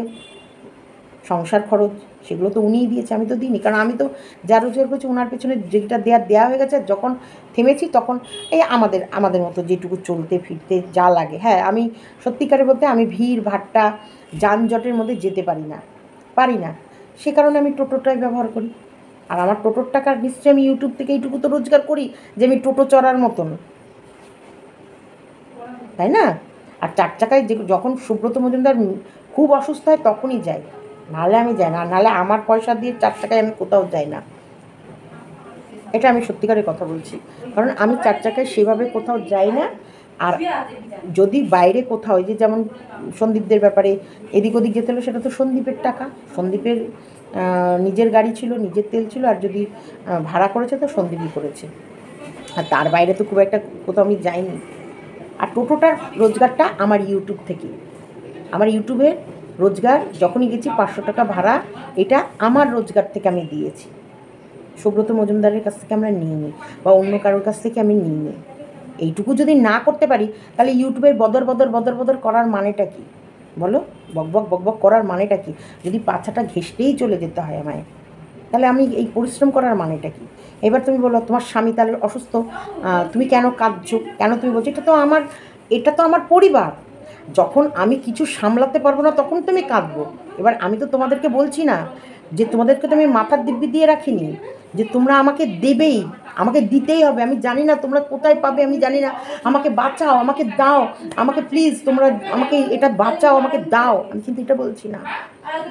সংসার খরচ সেগুলো তো উনিই দিয়েছে, আমি তো দিইনি, কারণ আমি তো যা রোজগার করছি ওনার পেছনে যেটা দেওয়া হয়ে গেছে। যখন থেমেছি তখন এই আমাদের মতো যেটুকু চলতে ফিরতে যা লাগে। হ্যাঁ, আমি সত্যিকারের বলতে আমি ভিড় ভাট্টা যানজটের মধ্যে যেতে পারি না, সে কারণে আমি টোটোটাই ব্যবহার করি। আর আমার টোটোর টাকার নিশ্চয়ই আমি ইউটিউব থেকে এইটুকু তো রোজগার করি যে আমি টোটো চড়ার মতন, তাই না? আর 4 চাকায় যখন সুব্রত মজুমদার খুব অসুস্থ হয় তখনই যাই, নাহলে আমি যাই না। নাহলে আমার পয়সা দিয়ে 4 চাকায় আমি কোথাও যাই না, এটা আমি সত্যিকারের কথা বলছি। কারণ আমি 4 চাকায় সেভাবে কোথাও যাই না। আর যদি বাইরে কোথাও যে যেমন সন্দীপদের ব্যাপারে এদিক ওদিক যেতে হলো, সেটা তো সন্দীপের টাকা, সন্দীপের নিজের গাড়ি ছিল, নিজের তেল ছিল। আর যদি ভাড়া করেছে তো সন্দীপই করেছে, আর তার বাইরে তো খুব একটা কোথাও আমি যাইনি। আর টোটোটার রোজগারটা আমার ইউটিউব থেকে, আমার ইউটিউবের রোজগার যখনই গেছি 500 টাকা ভাড়া, এটা আমার রোজগার থেকে আমি দিয়েছি। সুব্রত মজুমদারের কাছ থেকে আমরা নিই নি, বা অন্য কারোর কাছ থেকে আমি নিই নি। এইটুকু যদি না করতে পারি তাহলে ইউটিউবের বদর করার মানেটা কি বলো? বকবক করার মানেটা কি? যদি পাছাটা ঘেঁষতেই চলে যেতে হয় আমায়, তাহলে আমি এই পরিশ্রম করার মানেটা কি? এবার তুমি বলো তোমার স্বামী তাহলে অসুস্থ, তুমি কেন কাঁদছো? কেন তুমি বলছো? এটা তো আমার পরিবার। যখন আমি কিছু সামলাতে পারবো না তখন তুমি কাঁদবো। এবার আমি তো তোমাদেরকে বলছি না যে তোমাদেরকে তো আমি মাথার দিব্যি দিয়ে রাখিনি যে তোমরা আমাকে দেবেই, আমাকে দিতেই হবে। আমি জানি না তোমরা কোথায় পাবে, আমি জানি না। আমাকে বাঁচাও, আমাকে দাও, আমাকে প্লিজ তোমরা আমাকে এটা বাঁচাও, আমাকে দাও। আমি কিন্তু এটা বলছি না,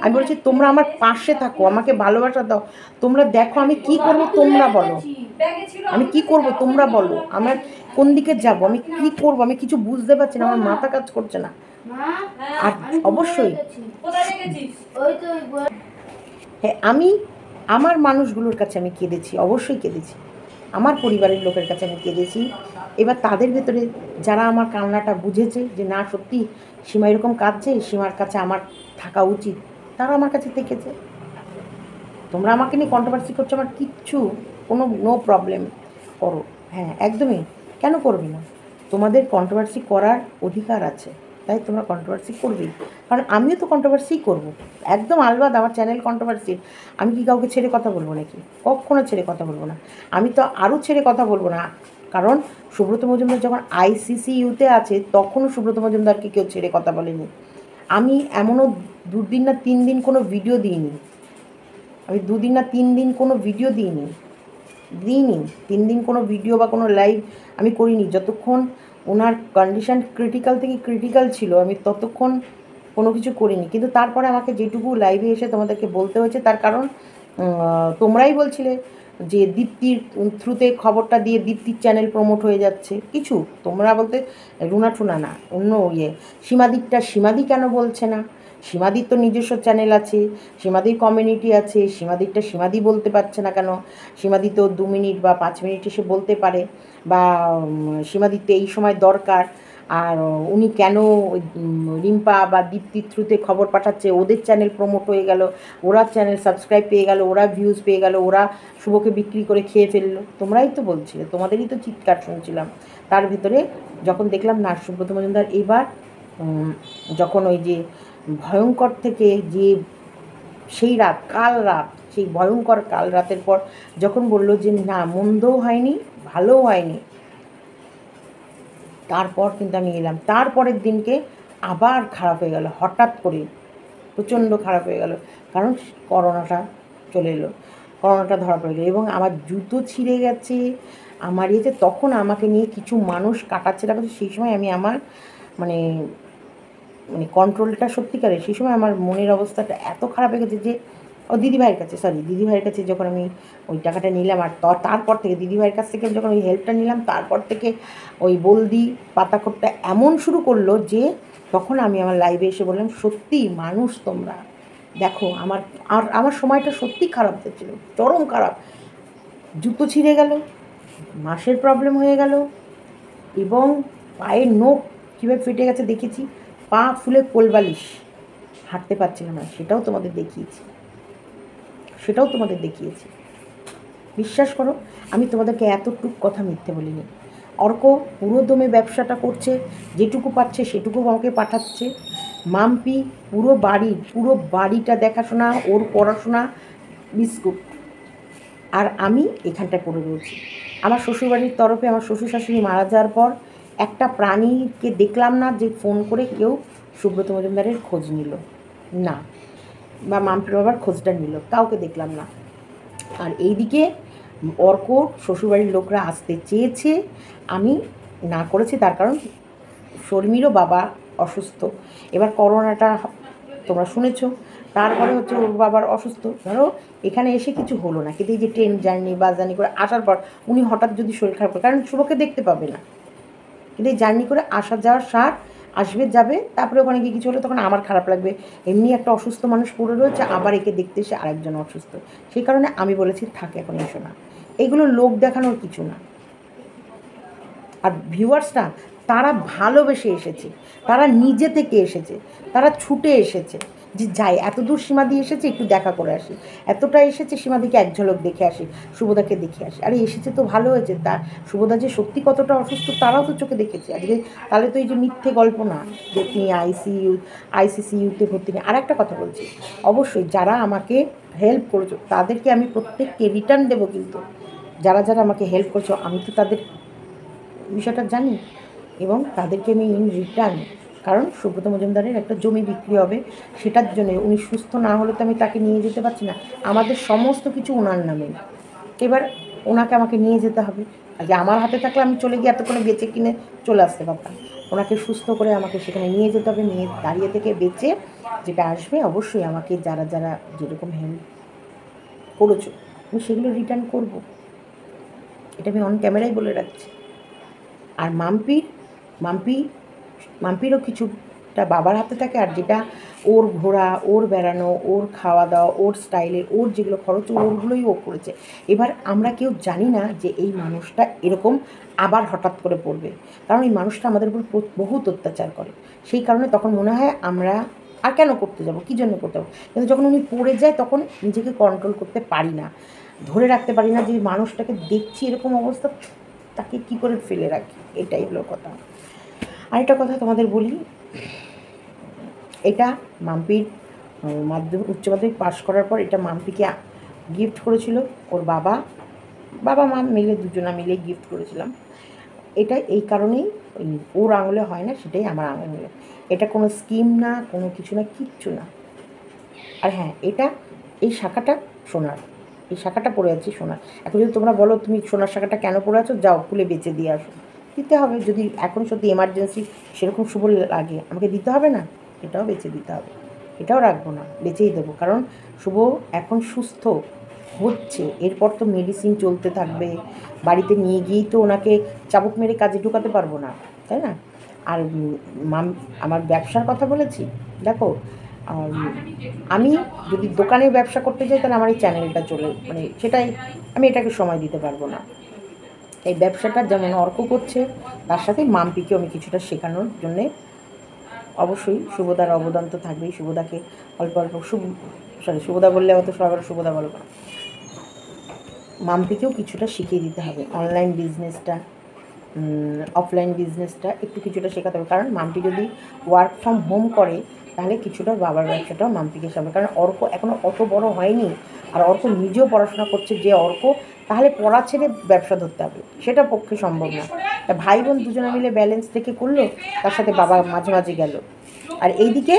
আমি বলছি তোমরা আমার পাশে থাকো, আমাকে ভালোবাসা দাও। তোমরা দেখো আমি কি করব, তোমরা বলো আমি কি করব, তোমরা বলো আমার কোন দিকে যাব, আমি কি করব, আমি কিছু বুঝতে পারছি না, আমার মাথা কাজ করছে না। আর অবশ্যই হ্যাঁ, আমি আমার মানুষগুলোর কাছে আমি কেঁদেছি, অবশ্যই কেঁদেছি। আমার পরিবারের লোকের কাছে আমি কেঁদেছি। এবার তাদের ভেতরে যারা আমার কান্নাটা বুঝেছে যে না সত্যি সীমা এরকম কাঁদছে, সীমার কাছে আমার থাকা উচিত, তারা আমার কাছে থেকেছে। তোমরা আমাকে নিয়ে কন্ট্রোভার্সি করছো, আমার কিচ্ছু নো প্রবলেম, করো। হ্যাঁ, একদমই, কেন করবে না? তোমাদের কন্ট্রোভার্সি করার অধিকার আছে, তাই তোমরা কন্ট্রোভার্সি করবেই। কারণ আমিও তো কন্ট্রোভার্সিই করবো, একদম আলবাদ। আমার চ্যানেল কন্ট্রোভার্সির, আমি কি কাউকে ছেড়ে কথা বলবো নাকি? কখনো ছেড়ে কথা বলবো না। আমি তো আরও ছেড়ে কথা বলবো না, কারণ সুব্রত মজুমদার যখন ICCUতে আছে তখনও সুব্রত মজুমদারকে কেউ ছেড়ে কথা বলেনি। আমি এমনও 2 দিন না 3 দিন কোনো ভিডিও দিইনি, আমি 2 দিন না 3 দিন কোনো ভিডিও দিইনি 3 দিন কোনো ভিডিও বা কোনো লাইভ আমি করিনি। যতক্ষণ ওনার কন্ডিশান ক্রিটিক্যাল থেকে ক্রিটিক্যাল ছিল আমি ততক্ষণ কোনো কিছু করিনি। কিন্তু তারপরে আমাকে যেটুকু লাইভে এসে তোমাদেরকে বলতে হয়েছে, তার কারণ তোমরাই বলছিলে যে দীপ্তির থ্রুতে খবরটা দিয়ে দীপ্তির চ্যানেল প্রমোট হয়ে যাচ্ছে। কিছু তোমরা বলতে রুনা টুনা না, অন্য সীমাদি কেন বলছে না? সীমাদির তো নিজস্ব চ্যানেল আছে, সীমাদির কমিউনিটি আছে, সীমাদিরটা সীমাদি বলতে পারছে না কেন? সীমাদি তো 2 মিনিট বা 5 মিনিট এসে বলতে পারে, বা সীমাদির তো এই সময় দরকার। আর উনি কেন রিম্পা বা দীপ্তির থ্রুতে খবর পাঠাচ্ছে? ওদের চ্যানেল প্রমোট হয়ে গেল, ওরা চ্যানেল সাবস্ক্রাইব পেয়ে গেল, ওরা ভিউজ পেয়ে গেল, ওরা শুভকে বিক্রি করে খেয়ে ফেললো। তোমরাই তো বলছিলে, তোমাদেরই তো চিৎকার শুনছিলাম। তার ভিতরে যখন দেখলাম না সুব্রত মজুমদার এবার যখন ওই যে ভয়ঙ্কর থেকে যে সেই কাল রাত, সেই ভয়ঙ্কর কাল রাতের পর যখন বলল যে না মন্দও হয়নি ভালোও হয়নি, তারপর কিন্তু আমি এলাম। তারপরের দিনকে আবার খারাপ হয়ে গেল, হঠাৎ করে প্রচণ্ড খারাপ হয়ে গেল, কারণ করোনাটা চলে এলো, করোনাটা ধরা পড়ে গেলো। এবং আমার জুতো ছিঁড়ে গেছে, আমার ইয়েতে তখন আমাকে নিয়ে কিছু মানুষ কাটাচ্ছেটা করছে। সেই সময় আমি আমার মানে কন্ট্রোলটা সত্যিকারের, সেই সময় আমার মনের অবস্থাটা এত খারাপ হয়ে গেছে যে দিদিভাইয়ের কাছে যখন আমি ওই টাকাটা নিলাম, আর তারপর থেকে দিদিভাইয়ের কাছ থেকে যখন ওই হেল্পটা নিলাম, তারপর থেকে ওই বলদি পাতাখোরটা এমন শুরু করলো যে তখন আমি আমার লাইভে এসে বললাম সত্যি মানুষ তোমরা দেখো। আমার সময়টা সত্যি খারাপ হচ্ছিল, চরম খারাপ। জুতো ছিঁড়ে গেল, মাসের প্রবলেম হয়ে গেল, এবং পায়ের নখ কীভাবে ফেটে গেছে দেখেছি, পা ফুলে কোলবালিশ, হাঁটতে পারছিলাম না, সেটাও তোমাদের দেখিয়েছি। বিশ্বাস করো আমি তোমাদেরকে এতটুক কথা মিথ্যে বলিনি। অর্ক পুরো দমে ব্যবসাটা করছে, যেটুকু পাচ্ছে সেটুকু আমাকে পাঠাচ্ছে। মাম্পি পুরো বাড়িটা দেখাশোনা, ওর পড়াশোনা, বিস্কুট। আর আমি এখানটায় পড়ে রয়েছি। আমার শ্বশুরবাড়ির তরফে আমার শ্বশুর শাশুড়ি মারা যাওয়ার পর একটা প্রাণীকে দেখলাম না যে ফোন করে কেউ সুব্রত মজুমদারের খোঁজ নিল না, বা মাম্পির বাবার খোঁজটা নিল, কাউকে দেখলাম না। আর এইদিকে অর্ক শ্বশুরবাড়ির লোকরা আসতে চেয়েছে, আমি না করেছি, তার কারণ শর্মিরও বাবা অসুস্থ। এবার করোনাটা তোমরা শুনেছো, তারপরে হচ্ছে ওর বাবার অসুস্থ। ধরো এখানে এসে কিছু হলো না, কিন্তু এই যে ট্রেন জার্নি বাস জার্নি করে আসার পর উনি হঠাৎ যদি শরীর খারাপ করে, কারণ শুভকে দেখতে পাবে না, কিন্তু এই জার্নি করে আসা যাওয়ার সার আসবে যাবে, তারপরে ওখানে গিয়ে কিছু হলে তখন আমার খারাপ লাগবে। এমনি একটা অসুস্থ মানুষ পড়ে রয়েছে, আবার একে দেখতে এসে আরেকজন অসুস্থ। সেই কারণে আমি বলেছি থাকে, এখন এসো না। এগুলো লোক দেখানোর কিছু না। আর ভিউয়ার্সরা তারা ভালোবেসে এসেছে, তারা নিজে থেকে এসেছে, তারা ছুটে এসেছে যে যাই, এত দূর সীমাদি এসেছে একটু দেখা করে আসি, এতটা এসেছে সীমাদিকে এক ঝলক দেখে আসি, শুভদাকে দেখে আসি। আরে এসেছে তো ভালো হয়েছে, তা শুভদা যে সত্যি কতটা অসুস্থ তারাও তো চোখে দেখেছে আজকে। তাহলে তো এই যে মিথ্যে গল্প না যে তিনি আইসিসিইউতে ভর্তি নেই। আর একটা কথা বলছি, অবশ্যই যারা আমাকে হেল্প করেছো তাদেরকে আমি প্রত্যেককে রিটার্ন দেবো, কিন্তু যারা যারা আমাকে হেল্প করছো আমি তো তাদের বিষয়টা জানি, এবং তাদেরকে আমি ইন রিটার্ন, কারণ সুব্রত মজুমদারের একটা জমি বিক্রি হবে, সেটার জন্য উনি সুস্থ না হলে তো আমি তাকে নিয়ে যেতে পারছি না। আমাদের সমস্ত কিছু ওনার নামে, এবার ওনাকে আমাকে নিয়ে যেতে হবে। আর যে আমার হাতে থাকলে আমি চলে গিয়ে এতক্ষণে বেঁচে কিনে চলে আসতে পারতাম। ওনাকে সুস্থ করে আমাকে সেখানে নিয়ে যেতে হবে, নিয়ে দাঁড়িয়ে থেকে বেঁচে যেটা আসবে অবশ্যই আমাকে যারা যারা যেরকম হেল্প করেছো আমি সেগুলো রিটার্ন করব, এটা আমি অন ক্যামেরাই বলে রাখছি। আর মাম্পিরও কিছুটা বাবার হাতে থাকে, আর যেটা ওর ঘোরা, ওর বেড়ানো, ওর খাওয়া দাওয়া, ওর স্টাইলে ওর যেগুলো খরচ ওরগুলোই ও করেছে। এবার আমরা কেউ জানি না যে এই মানুষটা এরকম আবার হঠাৎ করে পড়বে, কারণ এই মানুষটা আমাদের উপর বহুত অত্যাচার করে। সেই কারণে তখন মনে হয় আমরা আর কেন করতে যাব, কী জন্য করতে যাবো। কিন্তু যখন উনি পড়ে যায় তখন নিজেকে কন্ট্রোল করতে পারি না, ধরে রাখতে পারি না যে মানুষটাকে দেখছি এরকম অবস্থা, তাকে কী করে ফেলে রাখি, এটাই হলো কথা। আরেকটা কথা তোমাদের বলি, এটা মাম্পির উচ্চ মাধ্যমিক পাশ করার পর এটা মাম্পিকে গিফট করেছিল ওর বাবা মা মিলে, দুজনা মিলে গিফট করেছিলাম। এটা এই কারণেই ওর আঙুলে হয় না, সেটাই আমার আঙুলে। এটা কোনো স্কিম না, কোনো কিছু না, কিচ্ছু না। আর হ্যাঁ, এই শাখাটা সোনার, এই শাখাটা পড়ে আছি সোনার। এখন যদি তোমরা বলো তুমি সোনার শাখাটা কেন পড়ে আছো, যাও খুলে বেচে দিয়ে আসো, দিতে হবে। যদি এখন সত্যি এমার্জেন্সি সেরকম শুভ লাগে আমাকে দিতে হবে না, এটাও বেচে দিতে হবে, এটাও রাখবো না, বেচেই দেবো। কারণ শুভ এখন সুস্থ হচ্ছে, এরপর তো মেডিসিন চলতে থাকবে, বাড়িতে নিয়ে গিয়েই তো ওনাকে চাবুক মেরে কাজে ঢুকাতে পারবো না, তাই না? আর আমার ব্যবসার কথা বলেছি, দেখো আমি যদি দোকানে ব্যবসা করতে যাই তাহলে আমার এই চ্যানেলটা চলে, মানে সেটাই আমি এটাকে সময় দিতে পারবো না। এই ব্যবসাটা যেমন অর্ক করছে তার সাথে মাম্পিকেও আমি কিছুটা শেখানোর জন্যে, অবশ্যই শুভদার অবদান তো থাকবেই। শুভদাকে অল্প অল্প শুভদা বললে অত সবার শুভদা বলবো না, মাম্পিকেও কিছুটা শিখিয়ে দিতে হবে। অনলাইন বিজনেসটা, অফলাইন বিজনেসটা একটু কিছুটা শেখাতে হবে, কারণ মাম্পি যদি ওয়ার্ক ফ্রম হোম করে তাহলে কিছুটা বাবার ব্যবসাটাও মাম্পিকে সামনে, কারণ অর্ক এখনও অত বড় হয়নি, আর অর্ক নিজেও পড়াশোনা করছে যে অর্ক, তাহলে পড়া ছেড়ে ব্যবসা ধরতে হবে, সেটা পক্ষে সম্ভব না। তা ভাই বোন দুজনে মিলে ব্যালেন্স রেখে করলো, তার সাথে বাবা মাঝে মাঝে গেল। আর এইদিকে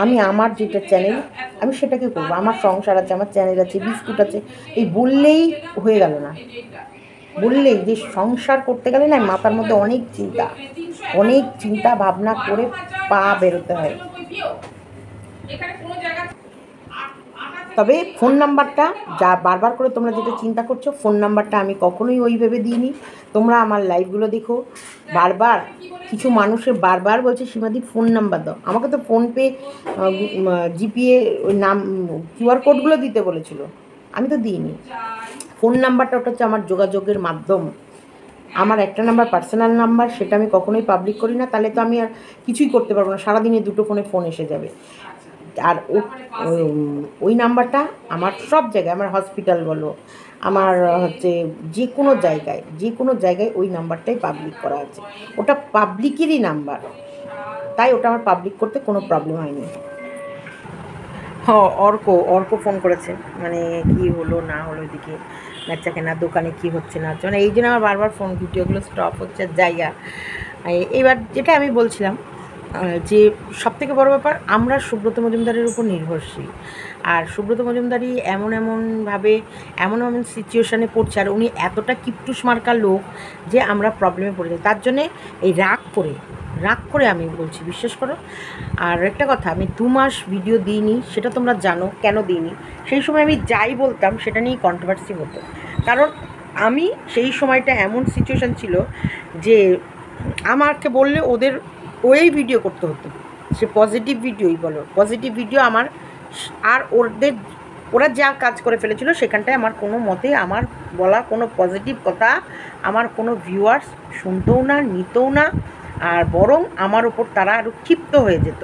আমি আমার যেটা চ্যানেল আমি সেটাকে করবো, আমার সংসার আছে, আমার চ্যানেল আছে, বিস্কুট আছে, এই বললেই হয়ে গেল না। বললেই যে সংসার করতে গেলে না মাথার মধ্যে অনেক চিন্তা ভাবনা করে পা বেরোতে হয়। তবে ফোন নাম্বারটা যা বারবার করে তোমরা যেটা চিন্তা করছো, ফোন নাম্বারটা আমি কখনোই ওই ভেবে দিইনি। তোমরা আমার লাইভগুলো দেখো, বারবার কিছু মানুষের বারবার বলছে সীমাদি ফোন নাম্বার দাও। আমাকে তো ফোনপে, জিপিএ ওই নাম কিউআর কোডগুলো দিতে বলেছিল, আমি তো দিইনি। ফোন নাম্বারটা ওটা হচ্ছে আমার যোগাযোগের মাধ্যম। আমার একটা নাম্বার পার্সোনাল নাম্বার, সেটা আমি কখনোই পাবলিক করি না, তাহলে তো আমি আর কিছুই করতে পারবো না, সারাদিনে দুটো ফোন এসে যাবে। আর ওই নাম্বারটা আমার সব জায়গায়, আমার হসপিটাল বলো, আমার হচ্ছে যে কোনো জায়গায় ওই নাম্বারটাই পাবলিক করা আছে, ওটা পাবলিকেরই নাম্বার, তাই ওটা আমার পাবলিক করতে কোনো প্রবলেম হয়নি। অর্ক ফোন করেছে, মানে কি হলো না হলো, এদিকে বাচ্চা কেনা দোকানে কি হচ্ছে না হচ্ছে, মানে এই জন্য আমার বারবার ফোন ভিডিওগুলো স্টপ হচ্ছে জায়গা। এবার যেটা আমি বলছিলাম যে সবথেকে বড় ব্যাপার, আমরা সুব্রত মজুমদারের উপর নির্ভরশীল। আর সুব্রত মজুমদারই এমন এমন সিচুয়েশানে পড়ছে, আর উনি এতটা কিপটুস মার্কা লোক যে আমরা প্রবলেমে পড়ে যাই। তার জন্যে এই রাগ করে আমি বলছি, বিশ্বাস করো। আর একটা কথা, আমি 2 মাস ভিডিও দিইনি, সেটা তোমরা জানো কেন দিইনি। সেই সময় আমি যাই বলতাম সেটা নিয়ে কন্ট্রোভার্সি হতো, কারণ আমি সেই সময়টা এমন সিচুয়েশান ছিল যে আমাকে বললে ওদের ওই ভিডিও করতে হতো, সে পজিটিভ ভিডিওই বলো, পজিটিভ ভিডিও আমার। আর ওরা যা কাজ করে ফেলেছিল সেখানটায় আমার কোনো মতে আমার বলা কোনো পজিটিভ কথা আমার কোনো ভিউয়ার্স শুনতেও না, নিতেও না, আর বরং আমার ওপর তারা আরও ক্ষিপ্ত হয়ে যেত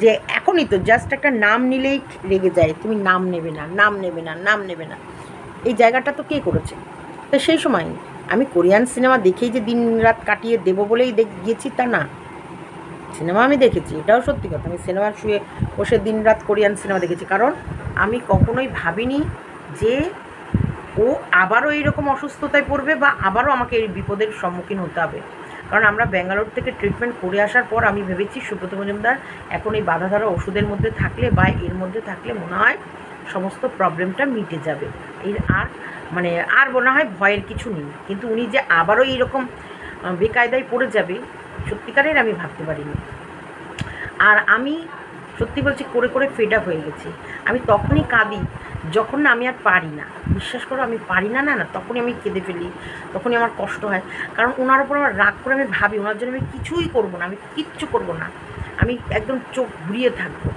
যে এখনই তো জাস্ট একটা নাম নিলেই রেগে যায়, তুমি নাম নেবে না। এই জায়গাটা তো কে করেছে? তো সেই সময় আমি কোরিয়ান সিনেমা দেখেই যে দিন রাত কাটিয়ে দেবো বলেই গিয়েছি তা না। সিনেমা আমি দেখেছি, এটাও সত্যি কথা, আমি সিনেমা শুয়ে বসে দিন রাত কোরিয়ান সিনেমা দেখেছি, কারণ আমি কখনোই ভাবিনি যে ও আবারও এইরকম অসুস্থতায় পড়বে বা আবারও আমাকে এই বিপদের সম্মুখীন হতে হবে। কারণ আমরা ব্যাঙ্গালোর থেকে ট্রিটমেন্ট করে আসার পর আমি ভেবেছি সুব্রত মজুমদার এখন এই বাধাধারা ওষুধের মধ্যে থাকলে বা এর মধ্যে থাকলে মনে হয় সমস্ত প্রবলেমটা মিটে যাবে, এর আর মনে হয় ভয়ের কিছু নেই। কিন্তু উনি যে আবারও এইরকম বেকায়দায় পড়ে যাবে সত্যিকারের আমি ভাবতে পারিনি। আর আমি সত্যি বলছি করে ফেড আপ হয়ে গেছি। আমি তখনই কাঁদি যখন না আমি আর পারি না, বিশ্বাস করো, আমি পারি না তখনই আমি কেঁদে ফেলি, তখনই আমার কষ্ট হয়। কারণ ওনার ওপর আমার রাগ করে আমি ভাবি ওনার জন্য আমি কিছুই করবো না, আমি কিচ্ছু করবো না, আমি একদম চোখ ঘুরিয়ে থাকবো,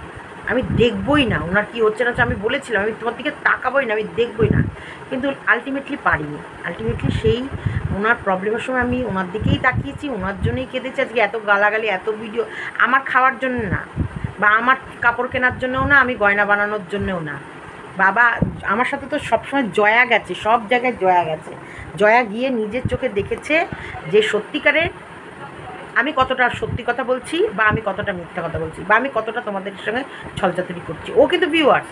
আমি দেখবই না ওনার কী হচ্ছে না হচ্ছে। আমি বলেছিলাম আমি তোমার দিকে তাকাবোই না, আমি দেখবই না, কিন্তু আলটিমেটলি পারিনি। আলটিমেটলি সেই ওনার প্রবলেমের সময় আমি ওনার দিকেই তাকিয়েছি, ওনার জন্যই কেঁদেছি। আজকে এত গালাগালি এত ভিডিও আমার খাওয়ার জন্য না, বা আমার কাপড় কেনার জন্যও না, আমি গয়না বানানোর জন্যও না। বাবা আমার সাথে তো সবসময় জয়া গেছে, সব জায়গায় জয়া গেছে। জয়া গিয়ে নিজের চোখে দেখেছে যে সত্যিকারের আমি কতটা সত্যি কথা বলছি বা আমি কতটা মিথ্যা কথা বলছি বা আমি কতটা তোমাদের সঙ্গে ছলচাতুরি করছি। ও কিন্তু ভিউয়ার্স,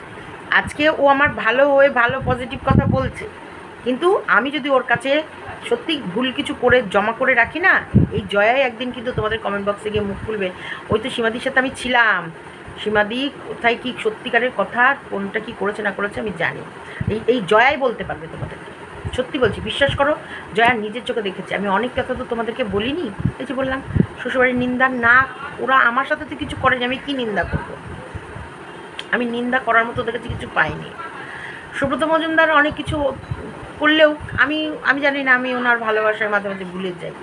আজকে ও আমার ভালো হয়ে ভালো পজিটিভ কথা বলছে, কিন্তু আমি যদি ওর কাছে সত্যি ভুল কিছু করে জমা করে রাখি না, এই জয়াই একদিন কিন্তু তোমাদের কমেন্ট বক্সে গিয়ে মুখ খুলবে, ওই তো সীমাদির সাথে আমি ছিলাম, সীমাদি কোথায় কী সত্যিকারের কথা কোনটা কী করেছে না করেছে আমি জানি। এই জয়াই বলতে পারবে তোমাদেরকে, সত্যি বলছি, বিশ্বাস করো। জয়া নিজের চোখে দেখেছে। আমি অনেক কথা তো তোমাদেরকে বলিনি, এই যে বললাম শ্বশুরবাড়ির নিন্দা না, ওরা আমার সাথে তো কিছু করেনি, আমি কি নিন্দা করবো? আমি নিন্দা করার মতো ওদের কাছে কিছু পাইনি। সুব্রত মজুমদার অনেক কিছু করলেও আমি জানি না, আমি ওনার ভালোবাসায় মাঝে মাঝে ভুলে যাই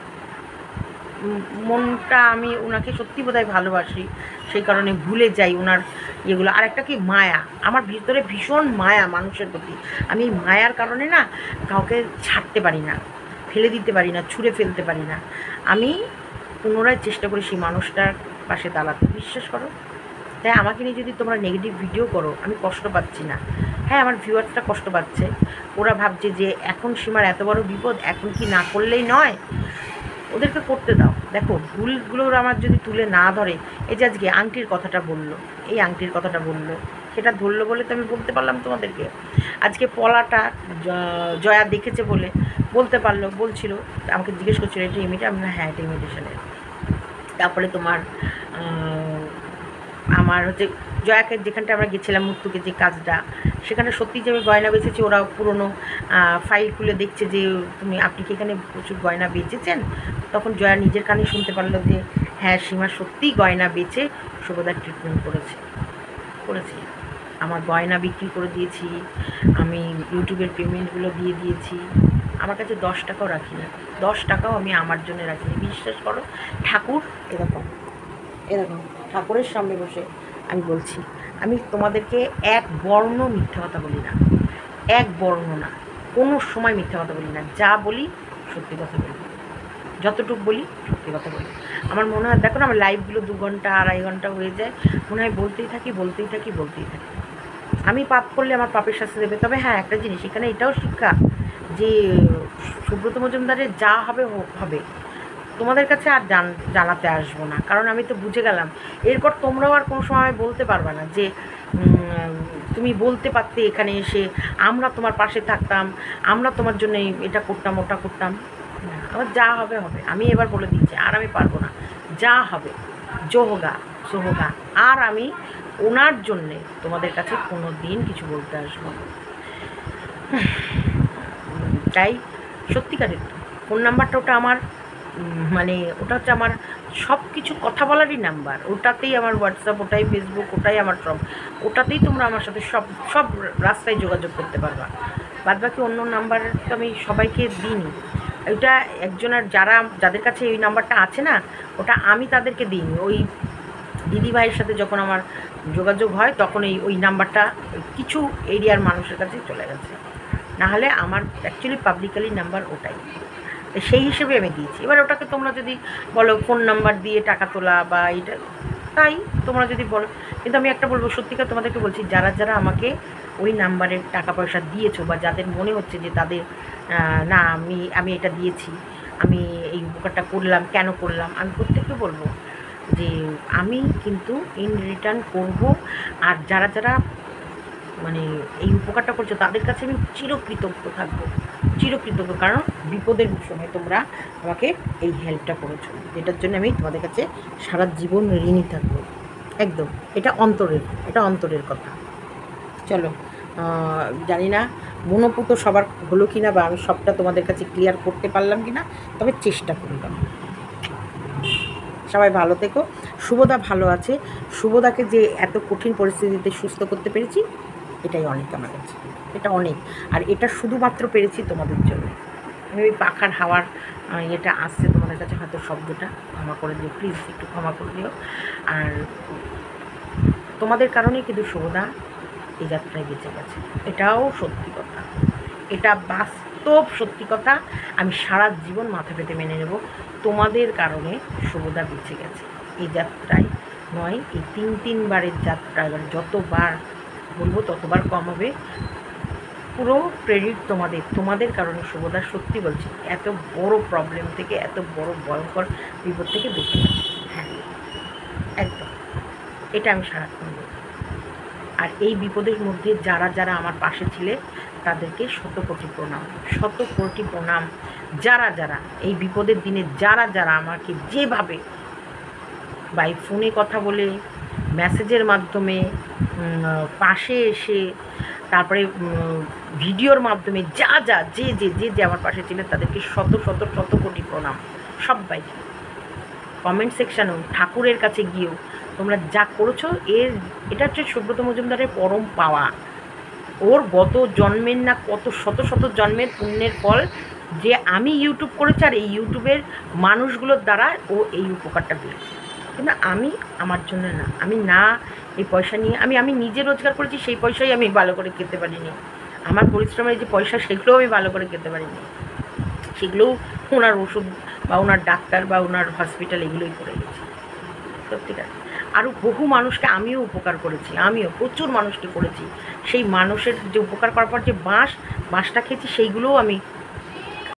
মনটা, আমি ওনাকে সত্যি বোধহয় ভালোবাসি, সেই কারণে ভুলে যাই ওনার ইয়েগুলো। আর একটা কি মায়া, আমার ভিতরে ভীষণ মায়া মানুষের প্রতি। আমি এই মায়ার কারণে না কাউকে ছাড়তে পারি না, ফেলে দিতে পারি না, ছুঁড়ে ফেলতে পারি না। আমি পুনরায় চেষ্টা করি সেই মানুষটার পাশে দাঁড়াতে, বিশ্বাস করো। তাই আমাকে নিয়ে যদি তোমরা নেগেটিভ ভিডিও করো, আমি কষ্ট পাচ্ছি না। হ্যাঁ, আমার ভিউয়ার্সটা কষ্ট পাচ্ছে, ওরা ভাবছে যে এখন সীমার এত বড় বিপদ, এখন কি না করলেই নয়, ওদেরকে করতে দাও। দেখো ভুলগুলোর আমার যদি তুলে না ধরে, এই যে আজকে আংটির কথাটা বললো, এই আংটির কথাটা বললো, সেটা ধরলো বলে তো আমি বলতে পারলাম তোমাদেরকে। আজকে পলাটা জয়া দেখেছে বলে বলতে পারলো, বলছিল আমাকে জিজ্ঞেস করছিল এটা ইমিটা, আমি হ্যাঁ এটা ইমিটেশনের। তারপরে তোমার আমার হচ্ছে জয়াকে যেখানটা আমরা গেছিলাম মুক্তুকে যে কাজটা, সেখানে সত্যি যে আমি গয়না বেচেছি, ওরা পুরনো ফাইল খুলে দেখছে যে আপনি কি এখানে প্রচুর গয়না বেচেছেন। তখন জয়া নিজের কানে শুনতে পারলো যে হ্যাঁ সীমা সত্যিই গয়না বেচে শুভদার ট্রিটমেন্ট করেছে। আমার গয়না বিক্রি করে দিয়েছি, আমি ইউটিউবের পেমেন্টগুলো দিয়ে দিয়েছি, আমার কাছে 10 টাকাও রাখিনি, 10 টাকাও আমি আমার জন্য রাখিনি। বিশ্বাস করো, ঠাকুর এরকম ঠাকুরের সামনে বসে আমি বলছি, আমি তোমাদেরকে এক বর্ণ মিথ্যা কথা বলি না, এক বর্ণ না, কোনো সময় মিথ্যা কথা বলি না। যা বলি সত্যি কথা বলি, যতটুকু বলি সত্যি কথা বলি। আমার মনে হয় দেখো না, আমার লাইভগুলো 2 ঘন্টা 2.5 ঘন্টা হয়ে যায়, মনে হয় বলতেই থাকি। আমি পাপ করলে আমার পাপের শাস্তি দেবে। তবে হ্যাঁ, একটা জিনিস এখানে এটাও শিক্ষা যে সুব্রত মজুমদারের যা হবে হবে, তোমাদের কাছে আর জানাতে আসবো না, কারণ আমি তো বুঝে গেলাম এরপর তোমরাও আর কোনো সময় বলতে পারবে না যে তুমি বলতে পারতে এখানে এসে আমরা তোমার পাশে থাকতাম, আমরা তোমার জন্য এটা করতাম ওটা করতাম। না, আমার যা হবে হবে, আমি এবার বলে দিচ্ছি আর আমি পারবো না, যা হবে জোহগা সোহগা, আর আমি ওনার জন্যে তোমাদের কাছে কোনো দিন কিছু বলতে আসবো না। তাই সত্যিকারের ফোন নাম্বারটা ওটা আমার মানে ওটা হচ্ছে আমার সব কিছু কথা বলারই নাম্বার, ওটাতেই আমার হোয়াটসঅ্যাপ, ওটাই ফেসবুক, ওটাই আমার সব, ওটাতেই তোমরা আমার সাথে সব সব রাস্তায় যোগাযোগ করতে পারবা। বাদ বাকি অন্য নাম্বার তো আমি সবাইকে দিইনি, ওইটা একজনের যাদের কাছে ওই নাম্বারটা আছে না, ওটা আমি তাদেরকে দিইনি। ওই দিদি ভাইয়ের সাথে যখন আমার যোগাযোগ হয় তখন ওই নাম্বারটা কিছু এরিয়ার মানুষের কাছে চলে গেছে, নাহলে আমার অ্যাকচুয়ালি পাবলিকালি নাম্বার ওটাই, সেই হিসেবে আমি দিয়েছি। এবার ওটাকে তোমরা যদি বলো ফোন নাম্বার দিয়ে টাকা তোলা বা এটা, তাই তোমরা যদি বলো, কিন্তু আমি একটা বলবো সত্যিকার তোমাদেরকে বলছি, যারা যারা আমাকে ওই নাম্বারের টাকা পয়সা দিয়েছো বা যাদের মনে হচ্ছে যে তাদের না আমি এটা দিয়েছি, আমি এই উপকারটা করলাম, কেন করলাম, আমি প্রত্যেককে বলবো যে আমি কিন্তু ইন রিটার্ন করব। আর যারা যারা মানে এই উপকারটা করছো তাদের কাছে আমি চিরকৃতজ্ঞ থাকবো, চিরকৃতজ্ঞ, কারণ বিপদের সময় তোমরা আমাকে এই হেল্পটা করেছো, যেটার জন্য আমি তোমাদের কাছে সারা জীবন ঋণী থাকবো। একদম এটা অন্তরের কথা। চলো, জানি না মনোপুত সবার হলো কি না, বা আমি সবটা তোমাদের কাছে ক্লিয়ার করতে পারলাম কি না, তবে চেষ্টা করলাম। সবাই ভালো থেকো। শুভদা ভালো আছে, শুভদাকে যে এত কঠিন পরিস্থিতিতে সুস্থ করতে পেরেছি এটাই অনেক আমার কাছে, এটা অনেক। আর এটা শুধুমাত্র পেরেছি তোমাদের জন্য। আমি ওই পাখার হাওয়ার এটা আসছে তোমাদের কাছে হয়তো শব্দটা, ক্ষমা করে দিও প্লিজ, একটু ক্ষমা করে দিও। আর তোমাদের কারণেই কিন্তু শুভদা এই যাত্রায় বেঁচে গেছে, এটাও সত্যি কথা, এটা বাস্তব সত্যি কথা। আমি সারা জীবন মাথা পেতে মেনে নেব, তোমাদের কারণে শুভদা বেঁচে গেছে এই যাত্রায়, নয় এই তিনবারের যাত্রা। এবার যতবার বলবো ততবার কম হবে, পুরো ক্রেডিট তোমাদের কারণে শুভদা, সত্যি বলছি, এত বড় প্রবলেম থেকে, এত বড় ভয়ঙ্কর বিপদ থেকে বেঁচে গেছে। হ্যাঁ একদম, এটা আমি সারাক্ষণ বলব। আর এই বিপদের মধ্যে যারা যারা আমার পাশে ছিলে তাদেরকে শত কোটি প্রণাম। যারা যারা এই বিপদের দিনে যারা যারা আমাকে যেভাবে বাই ফোনে কথা বলে, মেসেজের মাধ্যমে, পাশে এসে, তারপরে ভিডিওর মাধ্যমে যে আমার পাশে ছিলেন তাদেরকে শত কোটি প্রণাম সবাইকে। কমেন্ট সেকশানেও, ঠাকুরের কাছে গিয়েও তোমরা যা করেছো, এটা হচ্ছে সুব্রত মজুমদারের পরম পাওয়া। ওর গত জন্মের না কত শত জন্মের পুণ্যের ফল যে আমি ইউটিউব করেছি, আর এই ইউটিউবের মানুষগুলোর দ্বারা ও এই উপকারটা পেয়েছে। কিন্তু আমি আমার জন্য না, আমি না এই পয়সা নিয়ে, আমি নিজে রোজগার করেছি, সেই পয়সাই আমি ভালো করে খেতে পারিনি। আমার পরিশ্রমের যে পয়সা সেগুলোও আমি ভালো করে খেতে পারিনি, সেগুলোও ওনার ওষুধ বা ওনার ডাক্তার বা ওনার হসপিটাল এগুলোই করে গেছি। সত্যিকার আরও বহু মানুষকে আমিও উপকার করেছি, আমিও প্রচুর মানুষকে করেছি। সেই মানুষের যে উপকার করার পর যে বাঁশটা খেয়েছি সেইগুলোও আমি